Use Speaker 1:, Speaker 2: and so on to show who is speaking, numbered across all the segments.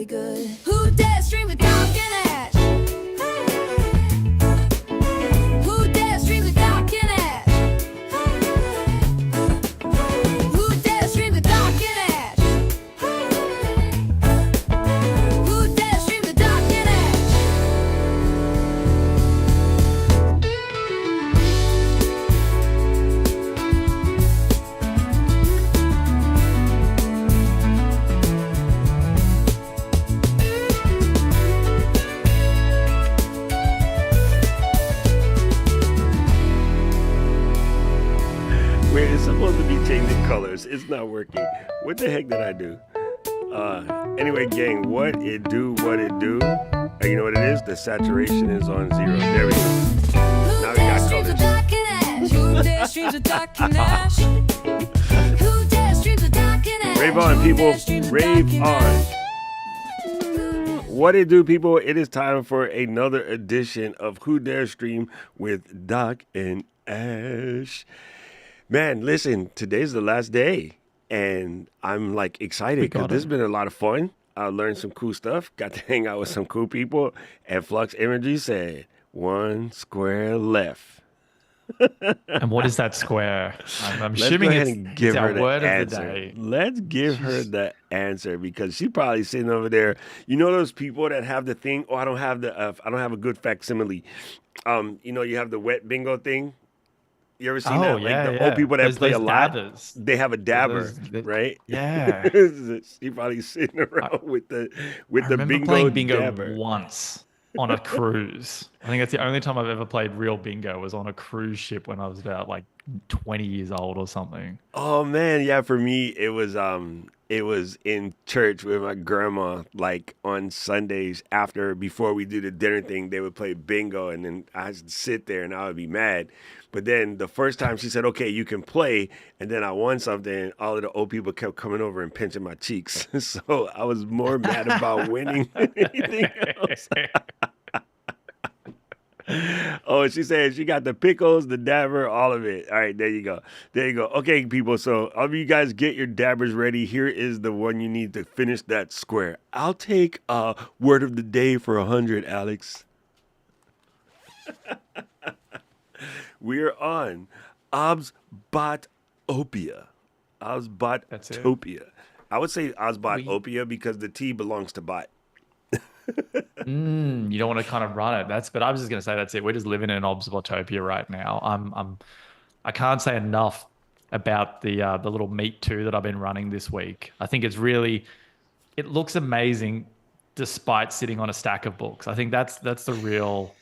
Speaker 1: really good. Who dares stream with Doc and Ash? Who dares stream with Doc and Ash? Who dares stream with Doc and Ash? Who dares stream with Doc and Ash?
Speaker 2: Wait, it's supposed to be changing colors. It's not working. What the heck did I do? Anyway, gang, what it do? You know what it is? The saturation is on 0. There we go. Now we got colors.
Speaker 1: Who dares streams with Doc and Ash? Who dares streams with Doc and Ash?
Speaker 2: Rave on, people. Rave on. What it do, people? It is time for another edition of Who Dare Stream with Doc and Ash. Man, listen, today's the last day, and I'm like excited because this has been a lot of fun. I learned some cool stuff, got to hang out with some cool people, and Flux Energy said, 1 square left.
Speaker 3: And what is that square? I'm
Speaker 2: Let's
Speaker 3: assuming
Speaker 2: go ahead
Speaker 3: it's,
Speaker 2: and give
Speaker 3: it's
Speaker 2: her
Speaker 3: our
Speaker 2: the
Speaker 3: word
Speaker 2: answer.
Speaker 3: of the day.
Speaker 2: Let's give her the answer because she's probably sitting over there. You know those people that have the thing. Oh, I don't have a good facsimile. You have the wet bingo thing. You ever seen that?
Speaker 3: Yeah,
Speaker 2: Like the old people that play a lot.
Speaker 3: dabbers.
Speaker 2: They have a dabber, right?
Speaker 3: Yeah.
Speaker 2: She probably sitting around with the
Speaker 3: I remember
Speaker 2: bingo
Speaker 3: playing bingo
Speaker 2: dabber.
Speaker 3: once on a cruise. I think that's the only time I've ever played real bingo was on a cruise ship when I was about like 20 years old or something.
Speaker 2: Oh man, yeah. For me, it was in church with my grandma. Like on Sundays before we do the dinner thing, they would play bingo, and then I'd sit there and I would be mad. But then the first time she said, "Okay, you can play," and then I won something, all of the old people kept coming over and pinching my cheeks. So I was more mad about winning than anything else. Oh, she said she got the pickles, the dabber, all of it. All right, there you go. Okay, people, so all of you guys get your dabbers ready. Here is the one you need to finish that square. I'll take a word of the day for 100, Alex. We're on Osbotopia. Osbotopia. I would say Osbotopia because the T belongs to bot.
Speaker 3: You don't want to kind of run it. But I was just going to say that's it. We're just living in an observatopia right now. I can't say enough about the little Meet 2 that I've been running this week. I think it looks amazing despite sitting on a stack of books. I think that's the real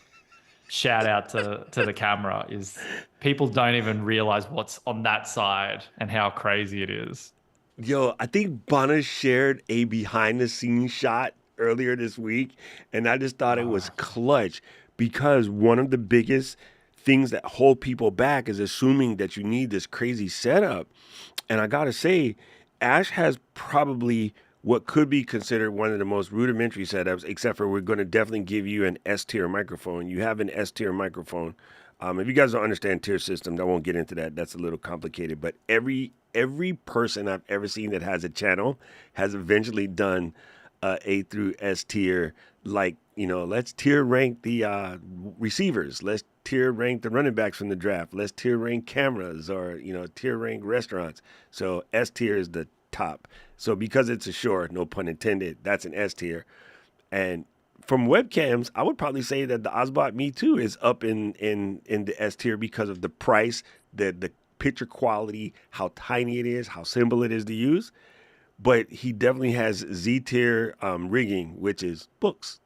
Speaker 3: shout out to the camera is people don't even realize what's on that side and how crazy it is.
Speaker 2: Yo, I think Bonna shared a behind the scenes shot earlier this week, and I just thought it was clutch because one of the biggest things that hold people back is assuming that you need this crazy setup. And I gotta say, Ash has probably what could be considered one of the most rudimentary setups, except for we're going to definitely give you an S-tier microphone. You have an S-tier microphone. If you guys don't understand tier systems, I won't get into that. That's a little complicated. But every person I've ever seen that has a channel has eventually done A through S tier. Like, let's tier rank the receivers. Let's tier rank the running backs from the draft. Let's tier rank cameras or, tier rank restaurants. So S tier is the top. So because it's a short, no pun intended, that's an S tier. And from webcams, I would probably say that the Osbot Me Too is up in the S tier because of the price, the picture quality, how tiny it is, how simple it is to use. But he definitely has Z tier rigging, which is books.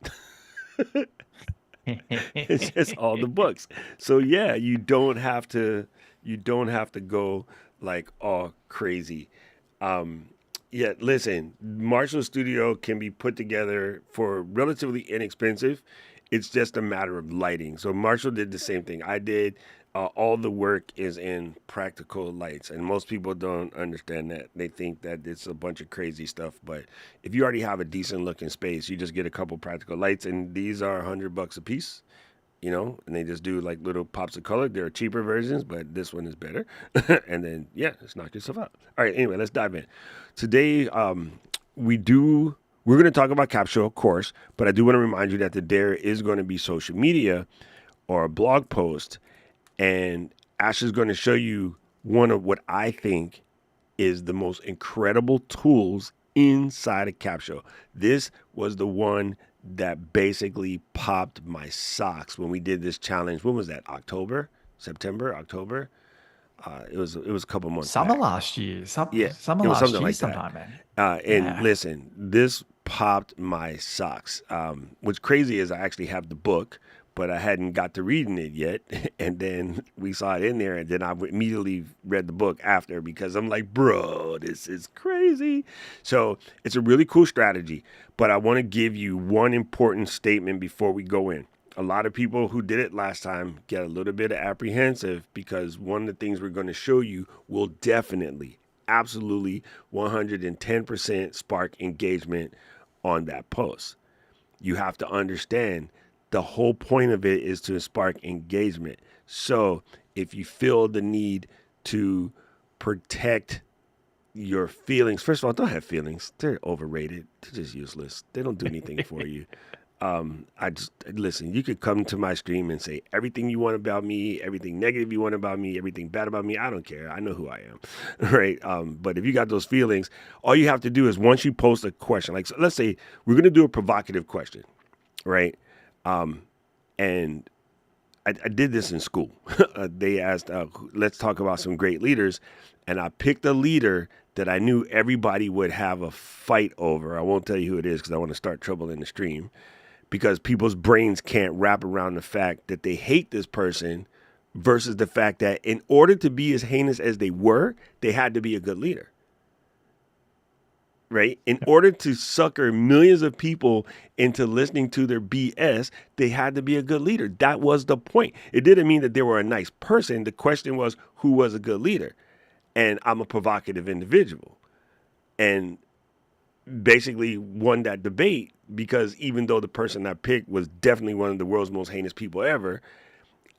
Speaker 2: It's just all the books. So yeah, you don't have to go like all crazy. Yeah, listen, Marshall Studio can be put together for relatively inexpensive. It's just a matter of lighting. So Marshall did the same thing I did. All the work is in practical lights, and most people don't understand that. They think that it's a bunch of crazy stuff, but if you already have a decent looking space, you just get a couple practical lights, and these are $100 a piece, and they just do like little pops of color. There are cheaper versions, but this one is better. And then, yeah, just knock yourself out. All right, anyway, let's dive in. Today, we do We're going to talk about Capsho, of course, but I do want to remind you that there is going to be social media or a blog post, and Ash is going to show you one of what I think is the most incredible tools inside of Capsho. This was the one that basically popped my socks when we did this challenge. When was that? October, September, October. It was a couple months
Speaker 3: Summer
Speaker 2: back.
Speaker 3: last year.
Speaker 2: Yeah,
Speaker 3: Summer
Speaker 2: it was
Speaker 3: last
Speaker 2: something
Speaker 3: year
Speaker 2: like that.
Speaker 3: sometime, man.
Speaker 2: And
Speaker 3: Yeah.
Speaker 2: listen, this popped my socks. What's crazy is I actually have the book, but I hadn't got to reading it yet. And then we saw it in there, and then I immediately read the book after because I'm like, bro, this is crazy. So it's a really cool strategy. But I want to give you one important statement before we go in. A lot of people who did it last time get a little bit apprehensive because one of the things we're going to show you will definitely, absolutely 110% spark engagement on that post. You have to understand the whole point of it is to spark engagement. So if you feel the need to protect your feelings, first of all, don't have feelings. They're overrated. They're just useless. They don't do anything for you. I just listen. You could come to my stream and say everything you want about me, everything negative you want about me, everything bad about me. I don't care. I know who I am, right? But if you got those feelings, all you have to do is once you post a question, like so let's say we're gonna do a provocative question, right? And I did this in school. They asked, let's talk about some great leaders, and I picked a leader that I knew everybody would have a fight over. I won't tell you who it is because I want to start trouble in the stream because people's brains can't wrap around the fact that they hate this person versus the fact that in order to be as heinous as they were, they had to be a good leader. Right? In order to sucker millions of people into listening to their BS, they had to be a good leader. That was the point. It didn't mean that they were a nice person. The question was, who was a good leader? And I'm a provocative individual. And basically won that debate because even though the person I picked was definitely one of the world's most heinous people ever,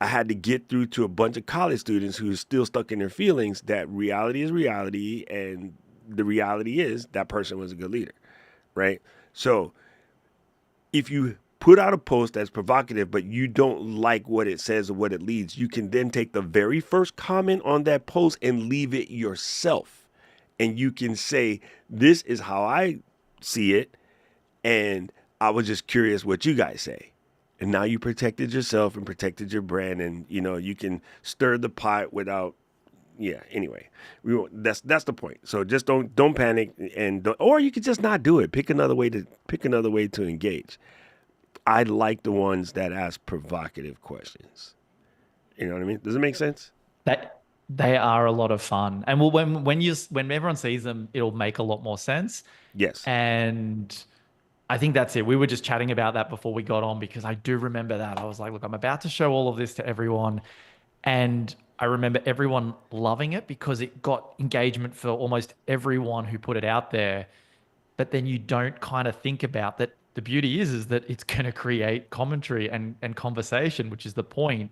Speaker 2: I had to get through to a bunch of college students who are still stuck in their feelings that reality is reality, and the reality is that person was a good leader, right? So if you put out a post that's provocative, but you don't like what it says or what it leads, you can then take the very first comment on that post and leave it yourself. And you can say, this is how I see it. And I was just curious what you guys say. And now you protected yourself and protected your brand. And, you know, you can stir the pot without, yeah, anyway, that's the point. So just don't panic or you could just not do it. Pick another way to engage. I like the ones that ask provocative questions. You know what I mean? Does it make sense?
Speaker 3: That they are a lot of fun. And well, when everyone sees them, it'll make a lot more sense.
Speaker 2: Yes.
Speaker 3: And I think that's it. We were just chatting about that before we got on because I do remember that. I was like, look, I'm about to show all of this to everyone. And I remember everyone loving it because it got engagement for almost everyone who put it out there. But then you don't kind of think about that. The beauty is that it's going to create commentary and conversation, which is the point.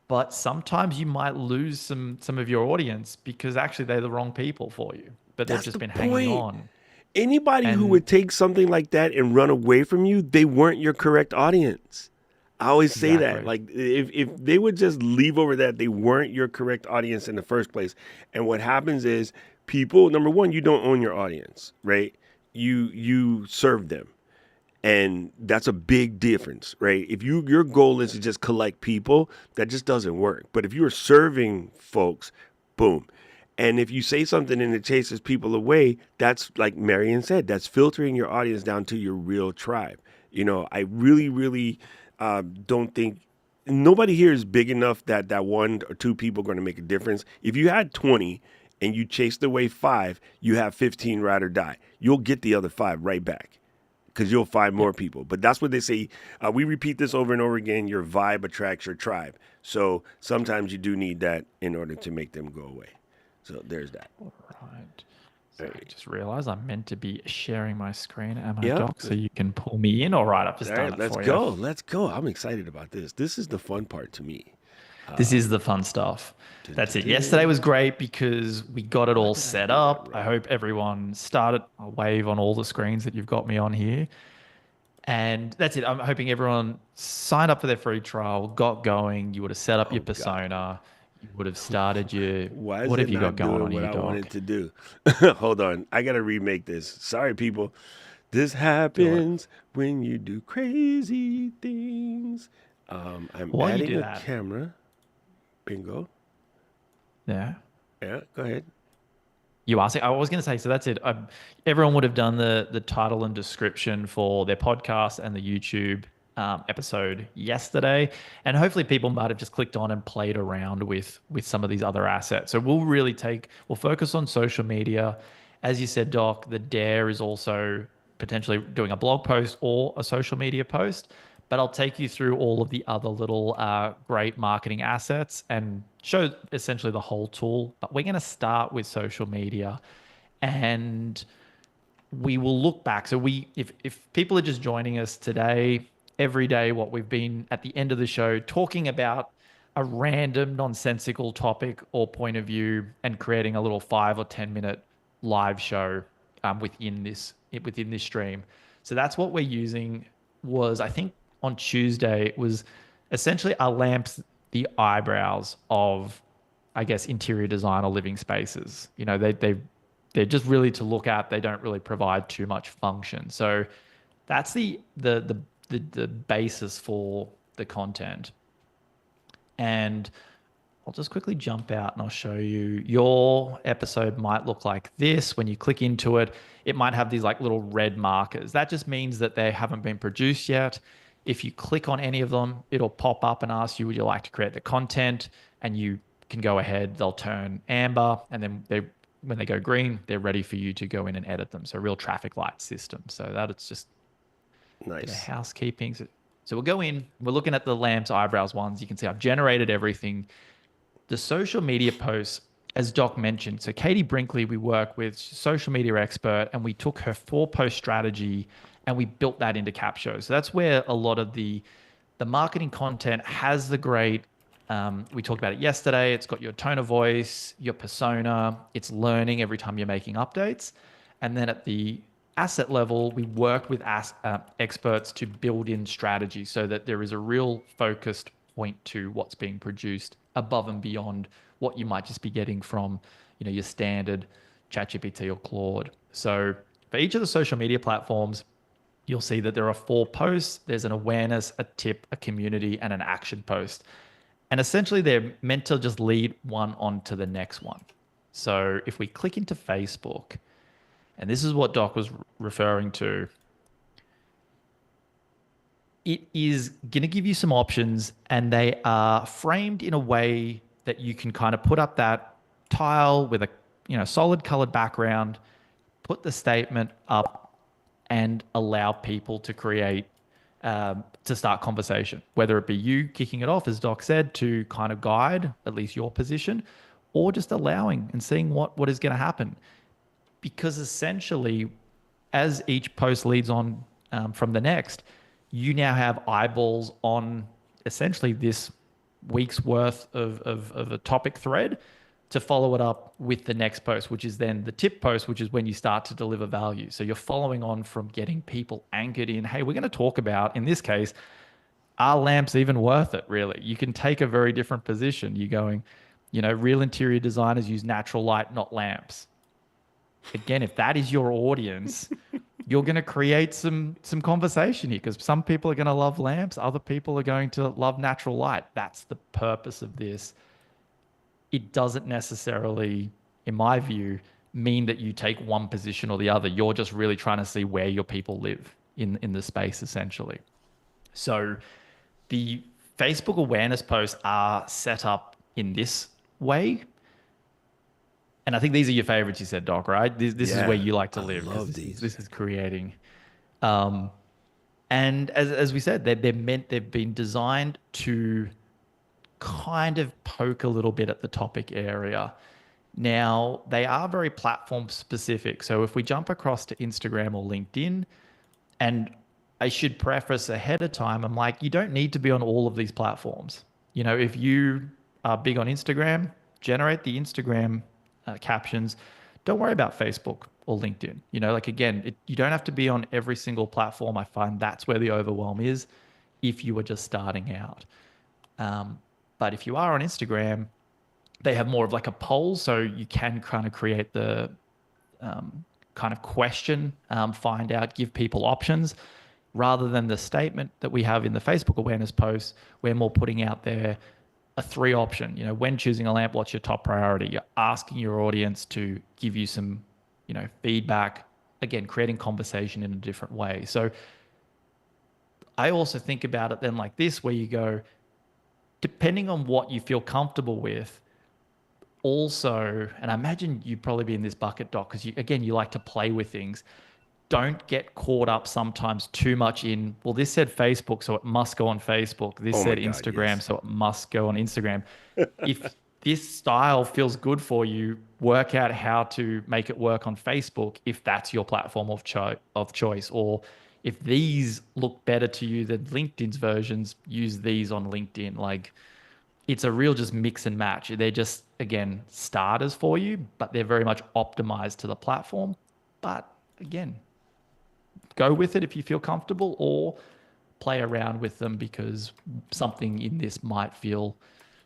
Speaker 3: But sometimes you might lose some of your audience because actually they're the wrong people for you, but they've
Speaker 2: That's
Speaker 3: just
Speaker 2: the
Speaker 3: been hanging
Speaker 2: point.
Speaker 3: on.
Speaker 2: Anybody who
Speaker 3: And
Speaker 2: would take something like that and run away from you, they weren't your correct audience. I always say that.
Speaker 3: exactly.
Speaker 2: Like if they would just leave over that, they weren't your correct audience in the first place. And what happens is people, number one, you don't own your audience, right? You serve them. And that's a big difference, right? If your goal is to just collect people, that just doesn't work. But if you are serving folks, boom. And if you say something and it chases people away, that's like Marion said, that's filtering your audience down to your real tribe. You know, I really, really don't think nobody here is big enough that one or two people are going to make a difference. If you had 20 and you chased away 5, you have 15 ride or die. You'll get the other 5 right back because you'll find more people. But that's what they say. We repeat this over and over again. Your vibe attracts your tribe. So sometimes you do need that in order to make them go away. So there's that.
Speaker 3: All right. So I just realized I'm meant to be sharing my screen and my
Speaker 2: Yeah.
Speaker 3: doc so you can pull me in. All right, I've just
Speaker 2: All
Speaker 3: done
Speaker 2: right,
Speaker 3: it
Speaker 2: let's
Speaker 3: for
Speaker 2: go.
Speaker 3: you.
Speaker 2: Let's go. I'm excited about this. This is the fun part to me.
Speaker 3: This is the fun stuff. That's it. Yesterday was great because we got it all
Speaker 2: did I
Speaker 3: set
Speaker 2: do that
Speaker 3: up. I
Speaker 2: wrong?
Speaker 3: hope everyone started a wave on all the screens that you've got me on here. And that's it. I'm hoping everyone signed up for their free trial, got going. You would have set up your
Speaker 2: Oh God.
Speaker 3: persona. You would have started your.
Speaker 2: Why is
Speaker 3: What have
Speaker 2: it
Speaker 3: you got
Speaker 2: not
Speaker 3: going on
Speaker 2: doing what
Speaker 3: here,
Speaker 2: I want
Speaker 3: Doc?
Speaker 2: it to do? Hold on. I gotta remake this. Sorry, people. This
Speaker 3: Do it.
Speaker 2: happens when you do crazy things. I'm
Speaker 3: While you
Speaker 2: adding
Speaker 3: do
Speaker 2: a
Speaker 3: that,
Speaker 2: camera. Bingo.
Speaker 3: yeah.
Speaker 2: Yeah, go ahead.
Speaker 3: You asked. I was going to say. So that's it. Everyone would have done the title and description for their podcast and the YouTube episode yesterday, and hopefully people might have just clicked on and played around with some of these other assets. So we'll focus on social media, as you said, Doc. The Dare is also potentially doing a blog post or a social media post. But I'll take you through all of the other little great marketing assets and show essentially the whole tool. But we're going to start with social media, and we will look back. So if people are just joining us today, every day, what we've been at the end of the show talking about a random nonsensical topic or point of view and creating a little 5 or 10 minute live show within this stream. So that's what we're using. Was I think on Tuesday it was essentially our lamps, the eyebrows of, I guess, interior design or living spaces. They're just really to look at. They don't really provide too much function. So that's the basis for the content. And I'll just quickly jump out and I'll show you. Your episode might look like this. When you click into it, it might have these like little red markers. That just means that they haven't been produced yet. If you click on any of them, it'll pop up and ask you, would you like to create the content? And you can go ahead. They'll turn amber, and then when they go green, they're ready for you to go in and edit them. So real traffic light system. So that it's just a bit of
Speaker 2: Nice.
Speaker 3: housekeeping. So we'll go in. We're looking at the lamps eyebrows ones. You can see I've generated everything. The social media posts, as Doc mentioned, so Katie Brinkley, we work with, she's a social media expert, and we took her 4 post strategy and we built that into Capsho. So that's where a lot of the marketing content has the great. We talked about it yesterday. It's got your tone of voice, your persona. It's learning every time you're making updates, and then at the asset level, we work with experts to build in strategy so that there is a real focused point to what's being produced above and beyond what you might just be getting from, your standard ChatGPT or Claude. So for each of the social media platforms, you'll see that there are 4 posts. There's an awareness, a tip, a community, and an action post. And essentially, they're meant to just lead one on to the next one. So if we click into Facebook, and this is what Doc was referring to, it is going to give you some options, and they are framed in a way that you can kind of put up that tile with a solid colored background, put the statement up, and allow people to create to start conversation, whether it be you kicking it off, as Doc said, to kind of guide at least your position, or just allowing and seeing what is going to happen. Because essentially, as each post leads on from the next, you now have eyeballs on essentially this week's worth of a topic thread to follow it up with the next post, which is then the tip post, which is when you start to deliver value. So you're following on from getting people anchored in, hey, we're going to talk about, in this case, are lamps even worth it, really? You can take a very different position. You're going, real interior designers use natural light, not lamps. Again, if that is your audience, you're going to create some conversation here, because some people are going to love lamps, other people are going to love natural light. That's the purpose of this. It doesn't necessarily, in my view, mean that you take one position or the other. You're just really trying to see where your people live in the space, essentially. So the Facebook awareness posts are set up in this way. And I think these are your favorites, you said, Doc, right? This is where
Speaker 2: Yeah,
Speaker 3: you like to
Speaker 2: I
Speaker 3: live, because
Speaker 2: love these.
Speaker 3: this is creating. Um, and as we said, they've been designed to kind of poke a little bit at the topic area. Now, they are very platform specific. So if we jump across to Instagram or LinkedIn, and I should preface ahead of time, I'm like, you don't need to be on all of these platforms. If you are big on Instagram, generate the Instagram captions. Don't worry about Facebook or LinkedIn. You know, like again, you don't have to be on every single platform. I find that's where the overwhelm is if you were just starting out. Um, but if you are on Instagram, they have more of like a poll, so you can kind of create the kind of question, find out, give people options rather than the statement that we have in the Facebook awareness posts. We're more putting out there a three option. You know, when choosing a lamp, what's your top priority? You're asking your audience to give you some, feedback. Again, creating conversation in a different way. So I also think about it then like this, where you go, depending on what you feel comfortable with, also, and I imagine you'd probably be in this bucket, Doc, because you like to play with things. Don't get caught up sometimes too much in, well, this said Facebook, so it must go on Facebook. This
Speaker 2: Oh my
Speaker 3: said
Speaker 2: God,
Speaker 3: Instagram,
Speaker 2: yes.
Speaker 3: so it must go on Instagram. If this style feels good for you, work out how to make it work on Facebook if that's your platform of choice. Or if these look better to you than LinkedIn's versions, use these on LinkedIn. Like it's a real just mix and match. They're just, again, starters for you, but they're very much optimized to the platform. But again, go with it if you feel comfortable, or play around with them because something in this might feel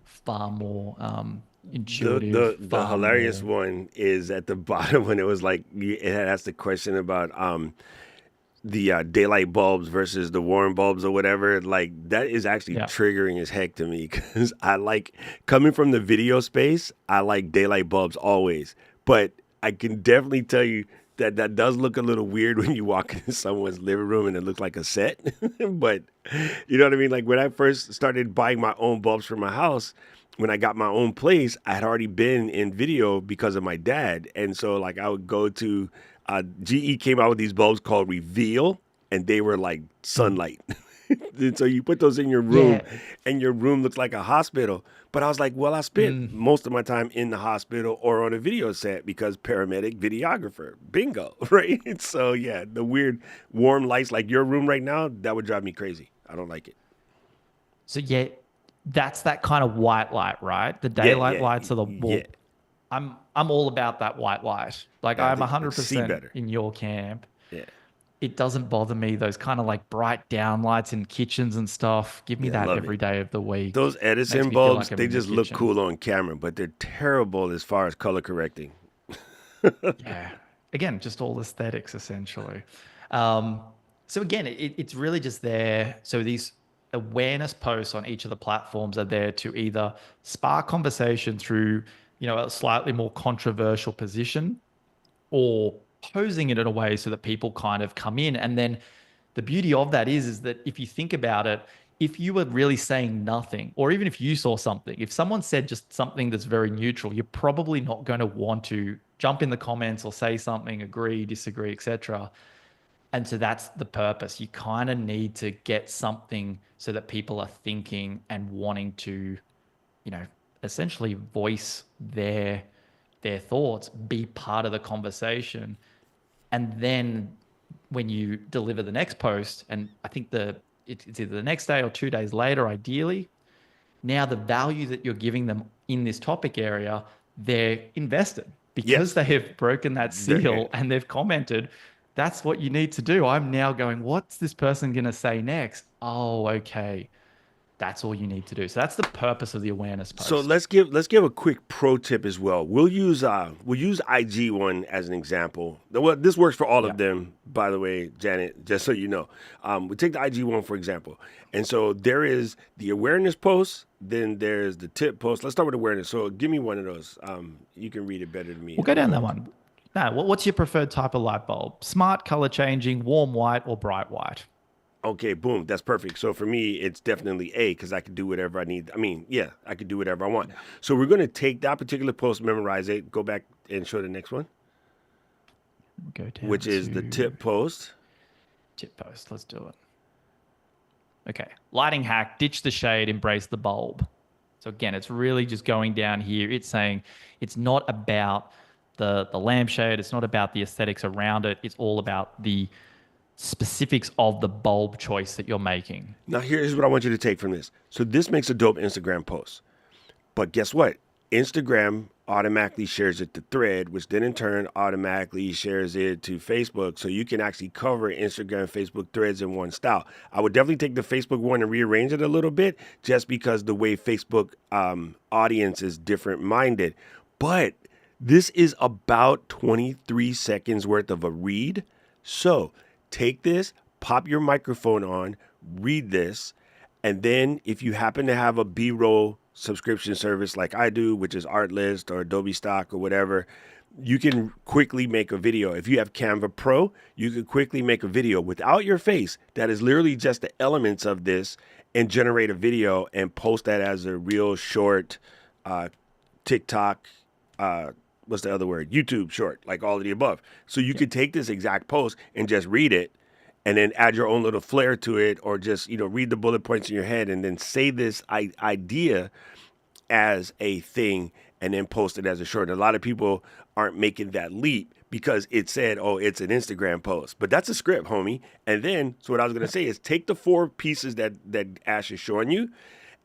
Speaker 3: far more
Speaker 2: The
Speaker 3: intuitive,
Speaker 2: the the
Speaker 3: far
Speaker 2: hilarious
Speaker 3: more.
Speaker 2: one is at the bottom when it was like it had asked the question about the daylight bulbs versus the warm bulbs or whatever. Like that is actually
Speaker 3: Yeah.
Speaker 2: triggering as heck to me because I like coming from the video space. I like daylight bulbs always, but I can definitely tell you that that does look a little weird when you walk into someone's living room and it looks like a set. But you know what I mean? Like when I first started buying my own bulbs for my house, when I got my own place, I had already been in video because of my dad. And so like I would go to GE came out with these bulbs called Reveal, and they were like
Speaker 3: Mm.
Speaker 2: sunlight. And so you put those in your room,
Speaker 3: Yeah.
Speaker 2: and your room looks like a hospital. But I was like, well, I spent
Speaker 3: Mm.
Speaker 2: most of my time in the hospital or on a video set because paramedic, videographer, bingo, right? So yeah, the weird warm lights like your room right now, that would drive me crazy. I don't like it.
Speaker 3: So yeah, that's that kind of white light, right? The
Speaker 2: Yeah,
Speaker 3: daylight
Speaker 2: yeah,
Speaker 3: lights are the
Speaker 2: yeah.
Speaker 3: well, I'm all about that white light. Like
Speaker 2: I
Speaker 3: I'm
Speaker 2: think I see
Speaker 3: 100%
Speaker 2: better.
Speaker 3: in your camp.
Speaker 2: Yeah,
Speaker 3: It doesn't bother me, those kind of like bright down lights in kitchens and stuff. Give me
Speaker 2: yeah, I
Speaker 3: that
Speaker 2: love it.
Speaker 3: every day of the week.
Speaker 2: Those
Speaker 3: Makes
Speaker 2: Edison
Speaker 3: me feel
Speaker 2: bulbs,
Speaker 3: like I'm
Speaker 2: they
Speaker 3: in the
Speaker 2: just look
Speaker 3: kitchen.
Speaker 2: cool on camera, but they're terrible as far as color correcting.
Speaker 3: Yeah. Again, just all aesthetics essentially. Um, so again, it's really just there. So these awareness posts on each of the platforms are there to either spark conversation through, a slightly more controversial position, or posing it in a way so that people kind of come in. And then the beauty of that is that if you think about it, if you were really saying nothing, or even if you saw something, if someone said just something that's very neutral, you're probably not going to want to jump in the comments or say something, agree, disagree, etc. And so that's the purpose. You kind of need to get something so that people are thinking and wanting to, you know, essentially voice their thoughts, be part of the conversation. And then when you deliver the next post, and I think it's either the next day or 2 days later, ideally, now the value that you're giving them in this topic area, they're invested because
Speaker 2: Yes,
Speaker 3: they have broken that
Speaker 2: they're
Speaker 3: seal
Speaker 2: in.
Speaker 3: and they've commented. That's what you need to do. I'm now going, what's this person going to say next? Oh, okay. That's all you need to do. So that's the purpose of the awareness
Speaker 2: So
Speaker 3: post.
Speaker 2: let's give a quick pro tip as well. We'll use IG one as an example. Well, this works for all
Speaker 3: Yeah.
Speaker 2: of them, by the way, Janet. Just so you know, we take the IG one for example, and so there is the awareness post, then there's the tip post. Let's start with awareness. So give me one of those. You can read it better than me.
Speaker 3: We'll go down that one. Now, what's your preferred type of light bulb? Smart, color changing, warm white, or bright white?
Speaker 2: Okay, boom, that's perfect. So for me, it's definitely A because I can do whatever I need. I mean, yeah, I can do whatever I want.
Speaker 3: Yeah.
Speaker 2: So we're gonna take that particular post, memorize it, go back and show the next one,
Speaker 3: We'll go down
Speaker 2: which is the
Speaker 3: to
Speaker 2: tip post.
Speaker 3: tip post. Let's do it. Okay. Lighting hack, ditch the shade, embrace the bulb. So again, it's really just going down here. It's saying it's not about the lampshade. It's not about the aesthetics around it. It's all about the specifics of the bulb choice that you're making.
Speaker 2: Now, here's what I want you to take from this. So this makes a dope Instagram post. But guess what? Instagram automatically shares it to Thread, which then in turn automatically shares it to Facebook. So you can actually cover Instagram, Facebook, Threads in one style. I would definitely take the Facebook one and rearrange it a little bit just because the way Facebook audience is different minded. But this is about 23 seconds worth of a read. So take this, pop your microphone on, read this, and then if you happen to have a B-roll subscription service like I do, which is Artlist or Adobe Stock or whatever, you can quickly make a video. If you have Canva Pro, you can quickly make a video without your face that is literally just the elements of this and generate a video and post that as a real short TikTok, what's the other word? YouTube short, like all of the above. So you could take this exact post and just read it and then add your own little flair to it, or just, read the bullet points in your head and then say this idea as a thing and then post it as a short. And a lot of people aren't making that leap because it said, oh, it's an Instagram post. But that's a script, homie. And then, so what I was going to say is take the 4 pieces that Ash is showing you.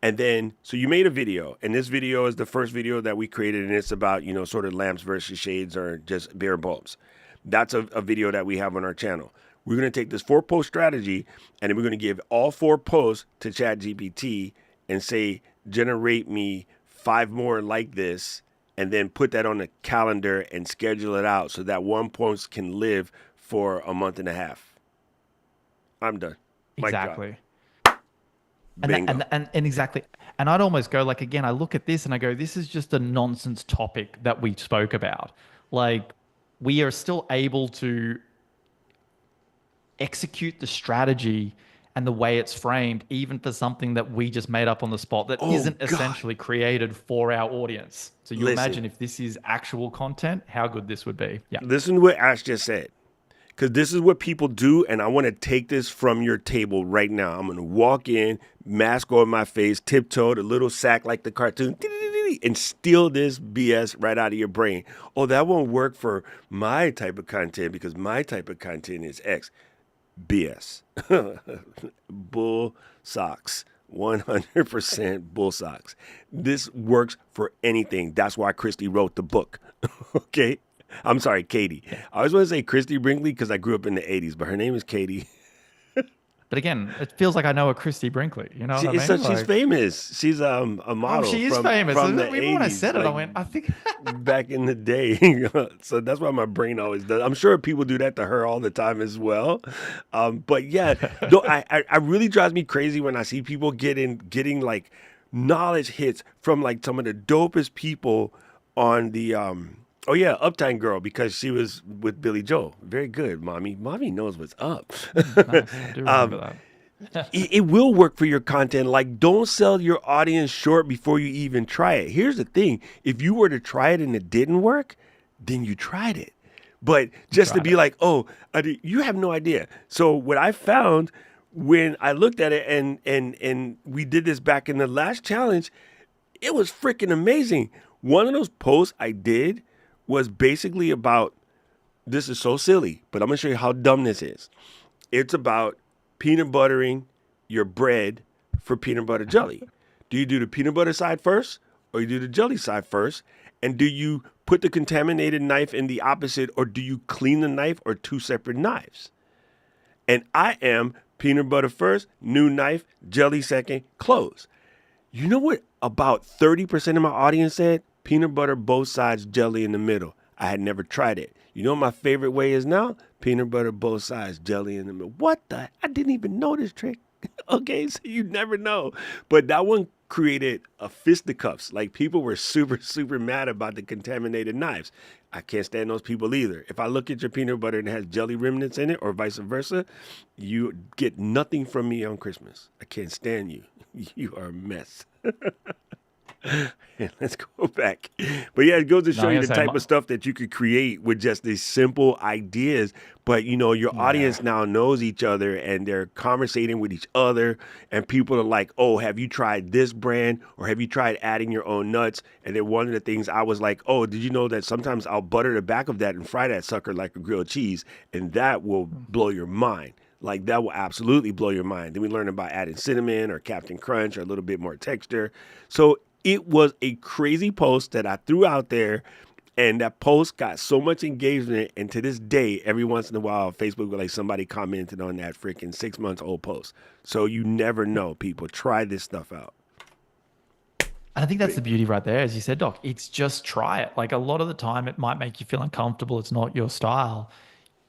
Speaker 2: And then, so you made a video, and this video is the first video that we created, and it's about, sort of lamps versus shades or just bare bulbs. That's a video that we have on our channel. We're going to take this 4-post strategy, and then we're going to give all 4 posts to ChatGPT and say, generate me 5 more like this, and then put that on the calendar and schedule it out so that one post can live for a month and a half. I'm done.
Speaker 3: Exactly.
Speaker 2: Bingo.
Speaker 3: And exactly. And I'd almost go like, again, I look at this and I go, this is just a nonsense topic that we spoke about. Like, we are still able to execute the strategy and the way it's framed, even for something that we just made up on the spot that isn't essentially created for our audience. So you imagine if this is actual content, how good this would be. Yeah.
Speaker 2: Listen to what Ash just said, because this is what people do, and I want to take this from your table right now. I'm going to walk in, mask on my face, tiptoe, the little sack like the cartoon, and steal this BS right out of your brain. Oh, that won't work for my type of content because my type of content is X. BS. Bull socks. 100% bull socks. This works for anything. That's why Christy wrote the book. Okay? I'm sorry, Katie. I always want to say Christy Brinkley because I grew up in the 80s, but her name is Katie.
Speaker 3: But again, it feels like I know a Christy Brinkley. You know what I mean?
Speaker 2: She's famous. She's a model.
Speaker 3: She is
Speaker 2: from,
Speaker 3: famous.
Speaker 2: From the
Speaker 3: Even
Speaker 2: 80s,
Speaker 3: when I said it,
Speaker 2: like,
Speaker 3: I went, I think...
Speaker 2: back in the day. So that's why my brain always does. I'm sure people do that to her all the time as well. But yeah, I really drives me crazy when I see people getting like knowledge hits from like some of the dopest people on the oh yeah, Uptime Girl, because she was with Billy Joel. Very good, mommy. Mommy knows what's up.
Speaker 3: Nice. I do remember that.
Speaker 2: It will work for your content. Like, don't sell your audience short before you even try it. Here's the thing. If you were to try it and it didn't work, then you tried it. But just to be like, oh, you have no idea. So what I found when I looked at it and we did this back in the last challenge, it was freaking amazing. One of those posts I did was basically about, this is so silly, but I'm going to show you how dumb this is. It's about peanut buttering your bread for peanut butter jelly. Do you do the peanut butter side first or you do the jelly side first? And do you put the contaminated knife in the opposite, or do you clean the knife, or 2 separate knives? And I am peanut butter first, new knife, jelly second, close. You know what about 30% of my audience said? Peanut butter both sides, jelly in the middle. I had never tried it. You know what my favorite way is now? Peanut butter both sides, jelly in the middle. What the? I didn't even know this trick. Okay, so you never know. But that one created a fisticuffs. Like, people were super, super mad about the contaminated knives. I can't stand those people either. If I look at your peanut butter and it has jelly remnants in it, or vice versa, you get nothing from me on Christmas. I can't stand you. You are a mess. Let's go back. But yeah, it goes to show you the type of stuff that you could create with just these simple ideas. But, your audience now knows each other and they're conversating with each other. And people are like, oh, have you tried this brand? Or have you tried adding your own nuts? And then one of the things I was like, oh, did you know that sometimes I'll butter the back of that and fry that sucker like a grilled cheese? And that will blow your mind. Like, that will absolutely blow your mind. Then we learn about adding cinnamon or Captain Crunch or a little bit more texture. So It was a crazy post that I threw out there, and that post got so much engagement. And to this day, every once in a while, Facebook will like somebody commented on that freaking 6 months old post. So you never know, people. Try this stuff out.
Speaker 3: And I think that's the beauty right there, as you said, Doc. It's just try it. Like a lot of the time, it might make you feel uncomfortable. It's not your style.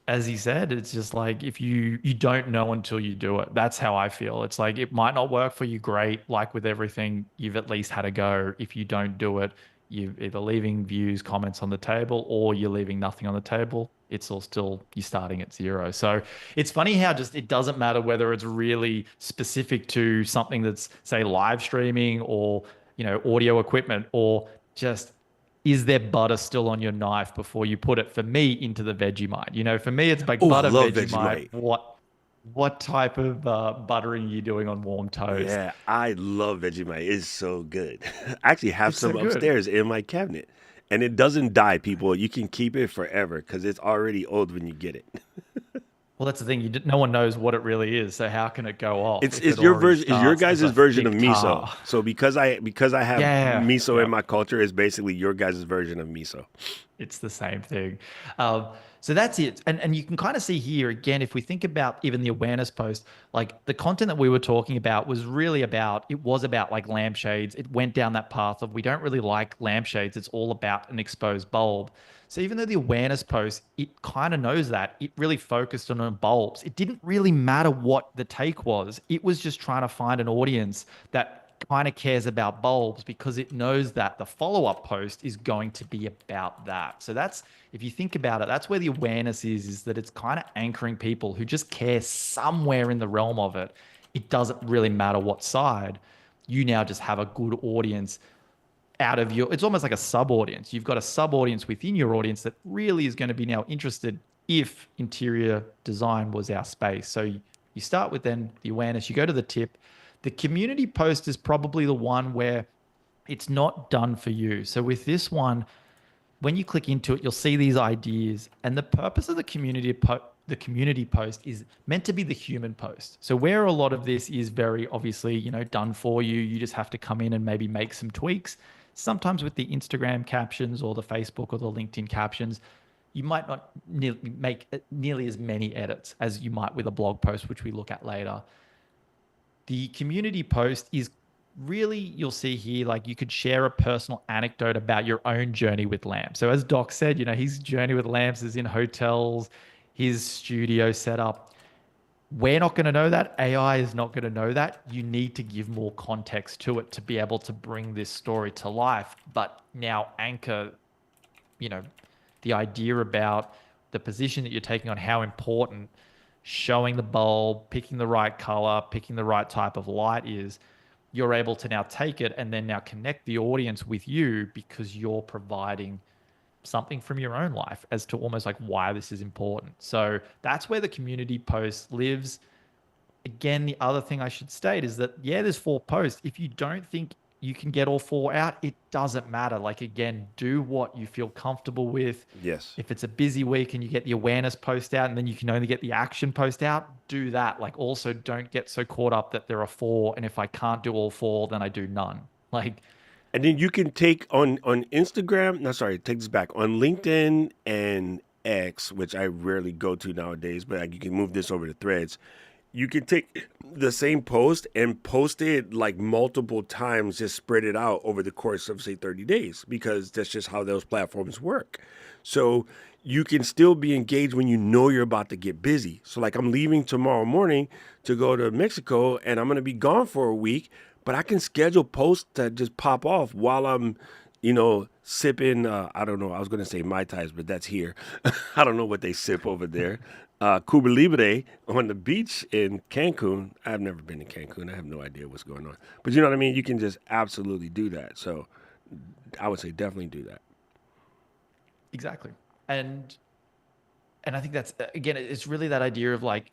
Speaker 3: As he said, it's just like if you don't know until you do it. That's how I feel. It's like it might not work for you, great. Like with everything, you've at least had a go. If you don't do it, you're either leaving views, comments on the table, or you're leaving nothing on the table. It's all still you're starting at zero. So it's funny how just it doesn't matter whether it's really specific to something that's say live streaming or audio equipment or just is there butter still on your knife before you put it for me into the Vegemite? For me, it's like
Speaker 2: Oh, I
Speaker 3: butter
Speaker 2: love
Speaker 3: Vegemite.
Speaker 2: Vegemite.
Speaker 3: What type of buttering are you doing on warm toast?
Speaker 2: Yeah, I love Vegemite. It's so good. I actually have
Speaker 3: It's so
Speaker 2: some
Speaker 3: good.
Speaker 2: upstairs in my cabinet. And it doesn't die, people. You can keep it forever because it's already old when you get it.
Speaker 3: Well, that's the thing. No one knows what it really is. So how can it go off
Speaker 2: It's
Speaker 3: if it
Speaker 2: it's your
Speaker 3: already
Speaker 2: version, is your
Speaker 3: starts as
Speaker 2: guys'
Speaker 3: a
Speaker 2: version of
Speaker 3: thick
Speaker 2: miso.
Speaker 3: tar?
Speaker 2: So because I have
Speaker 3: Yeah.
Speaker 2: miso in
Speaker 3: Yep.
Speaker 2: my culture, it's basically your guys' version of miso.
Speaker 3: It's the same thing. Um, so that's it. And you can kind of see here again, if we think about even the awareness post, like the content that we were talking about was really about, it was about like lampshades. It went down that path of we don't really like lampshades. It's all about an exposed bulb. So even though the awareness post, it kind of knows that, it really focused on bulbs. It didn't really matter what the take was. It was just trying to find an audience that kind of cares about bulbs because it knows that the follow-up post is going to be about that. So that's if you think about it, that's where the awareness is that it's kind of anchoring people who just care somewhere in the realm of it. It doesn't really matter what side. You now just have a good audience out of your it's almost like a sub audience. You've got a sub audience within your audience that really is going to be now interested if interior design was our space. So you start with then the awareness, you go to the tip. The community post is probably the one where it's not done for you. So with this one, when you click into it, you'll see these ideas, and the purpose of the community post is meant to be the human post. So where a lot of this is very obviously, done for you, you just have to come in and maybe make some tweaks. Sometimes with the Instagram captions or the Facebook or the LinkedIn captions, you might not make nearly as many edits as you might with a blog post, which we look at later. The community post is really, you'll see here, like you could share a personal anecdote about your own journey with lamps. So as Doc said, his journey with lamps is in hotels, his studio setup. We're not going to know that. AI is not going to know that. You need to give more context to it to be able to bring this story to life, but now anchor, you know, the idea about the position that you're taking on how important showing the bulb, picking the right color, picking the right type of light is, you're able to now take it and then now connect the audience with you because you're providing something from your own life as to almost like why this is important. So that's where the community post lives. Again, the other thing I should state is that, yeah, there's 4 posts. If you don't think you can get all 4 out, it doesn't matter. Like, again, do what you feel comfortable with.
Speaker 2: Yes.
Speaker 3: If it's a busy week and you get the awareness post out and then you can only get the action post out, do that. Like, also don't get so caught up that there are 4. And if I can't do all 4, then I do none. Like,
Speaker 2: And then you can take on Instagram. No, sorry, take this back. On LinkedIn and X, which I rarely go to nowadays, but like you can move this over to Threads. You can take the same post and post it like multiple times, just spread it out over the course of say 30 days, because that's just how those platforms work. So you can still be engaged when you know you're about to get busy. So like I'm leaving tomorrow morning to go to Mexico and I'm going to be gone for a week, but I can schedule posts that just pop off while I'm, sipping, I don't know, I was going to say Mai Tais, but that's here. I don't know what they sip over there. Cuba Libre on the beach in Cancun. I've never been to Cancun. I have no idea what's going on. But you know what I mean? You can just absolutely do that. So I would say definitely do that.
Speaker 3: exactly. And I think that's again, it's really that idea of like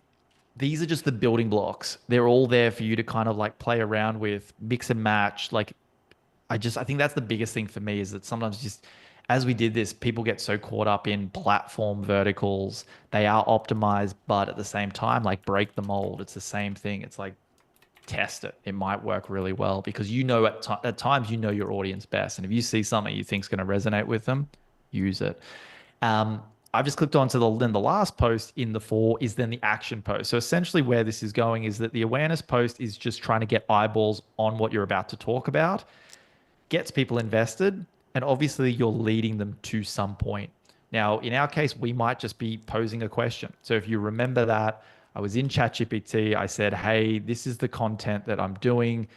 Speaker 3: these are just the building blocks. They're all there for you to kind of like play around with, mix and match. Like I think that's the biggest thing for me is that sometimes just as we did this, people get so caught up in platform verticals. They are optimized, but at the same time, like break the mold. It's the same thing. It's like test it. It might work really well because you know at times you know your audience best. And if you see something you think is going to resonate with them, use it. I've just clicked on to the last post in the 4 is then the action post. So essentially where this is going is that the awareness post is just trying to get eyeballs on what you're about to talk about, gets people invested, and obviously you're leading them to some point. Now, in our case, we might just be posing a question. So if you remember that, I was in ChatGPT, I said, hey, this is the content that I'm doing.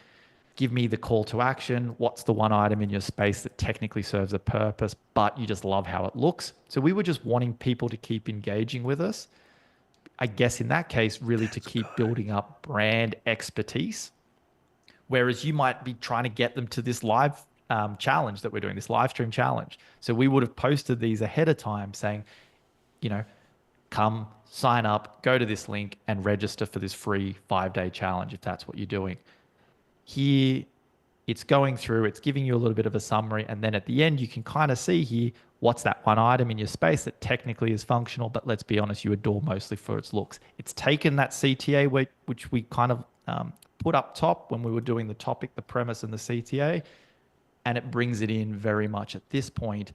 Speaker 3: Give me the call to action. What's the one item in your space that technically serves a purpose, but you just love how it looks? So we were just wanting people to keep engaging with us. I guess in that case, really to keep building up brand expertise. Whereas you might be trying to get them to this live challenge that we're doing, this live stream challenge. So we would have posted these ahead of time saying, you know, come sign up, go to this link and register for this free 5-day challenge if that's what you're doing. Here, it's going through, it's giving you a little bit of a summary. And then at the end, you can kind of see here, what's that one item in your space that technically is functional, but let's be honest, you adore mostly for its looks. It's taken that CTA, which we kind of put up top when we were doing the topic, the premise and the CTA, and it brings it in very much at this point,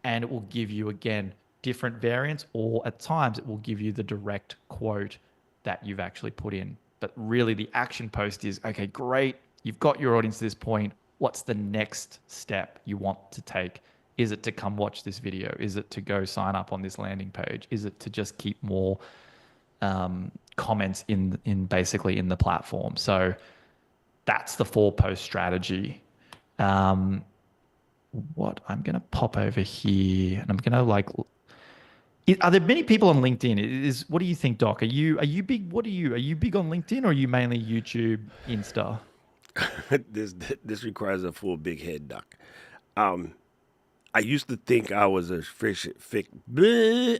Speaker 3: and it will give you, again, different variants, or at times it will give you the direct quote that you've actually put in. But really the action post is, okay, great, you've got your audience to this point. What's the next step you want to take? Is it to come watch this video? Is it to go sign up on this landing page? Is it to just keep more comments in basically in the platform? So that's the 4-post strategy. What I'm going to pop over here and I'm going to are there many people on LinkedIn? What do you think, Doc? Are you big? Are you big on LinkedIn, or are you mainly YouTube, Insta?
Speaker 2: This requires a full big head, Doc. I used to think I was a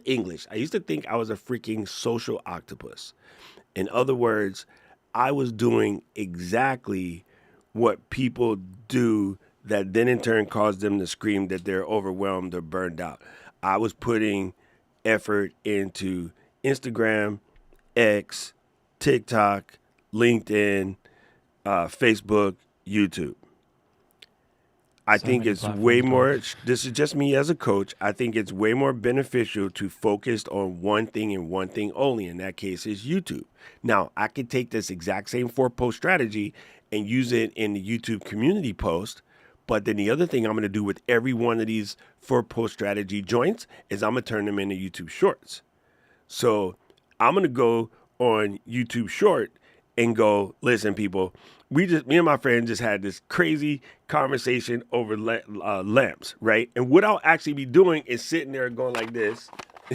Speaker 2: English. I used to think I was a freaking social octopus. In other words, I was doing exactly what people do that then in turn caused them to scream that they're overwhelmed or burned out. I was putting effort into Instagram, X, TikTok, LinkedIn, Facebook, YouTube. I think it's way more, this is just me as a coach, I think it's way more beneficial to focus on one thing and one thing only. In that case is YouTube. Now, I could take this exact same 4-post strategy and use it in the YouTube community post. But then the other thing I'm going to do with every one of these 4-post strategy joints is I'm going to turn them into YouTube shorts. So I'm going to go on YouTube short and go, listen, people, me and my friend just had this crazy conversation over lamps, right? And what I'll actually be doing is sitting there going like this,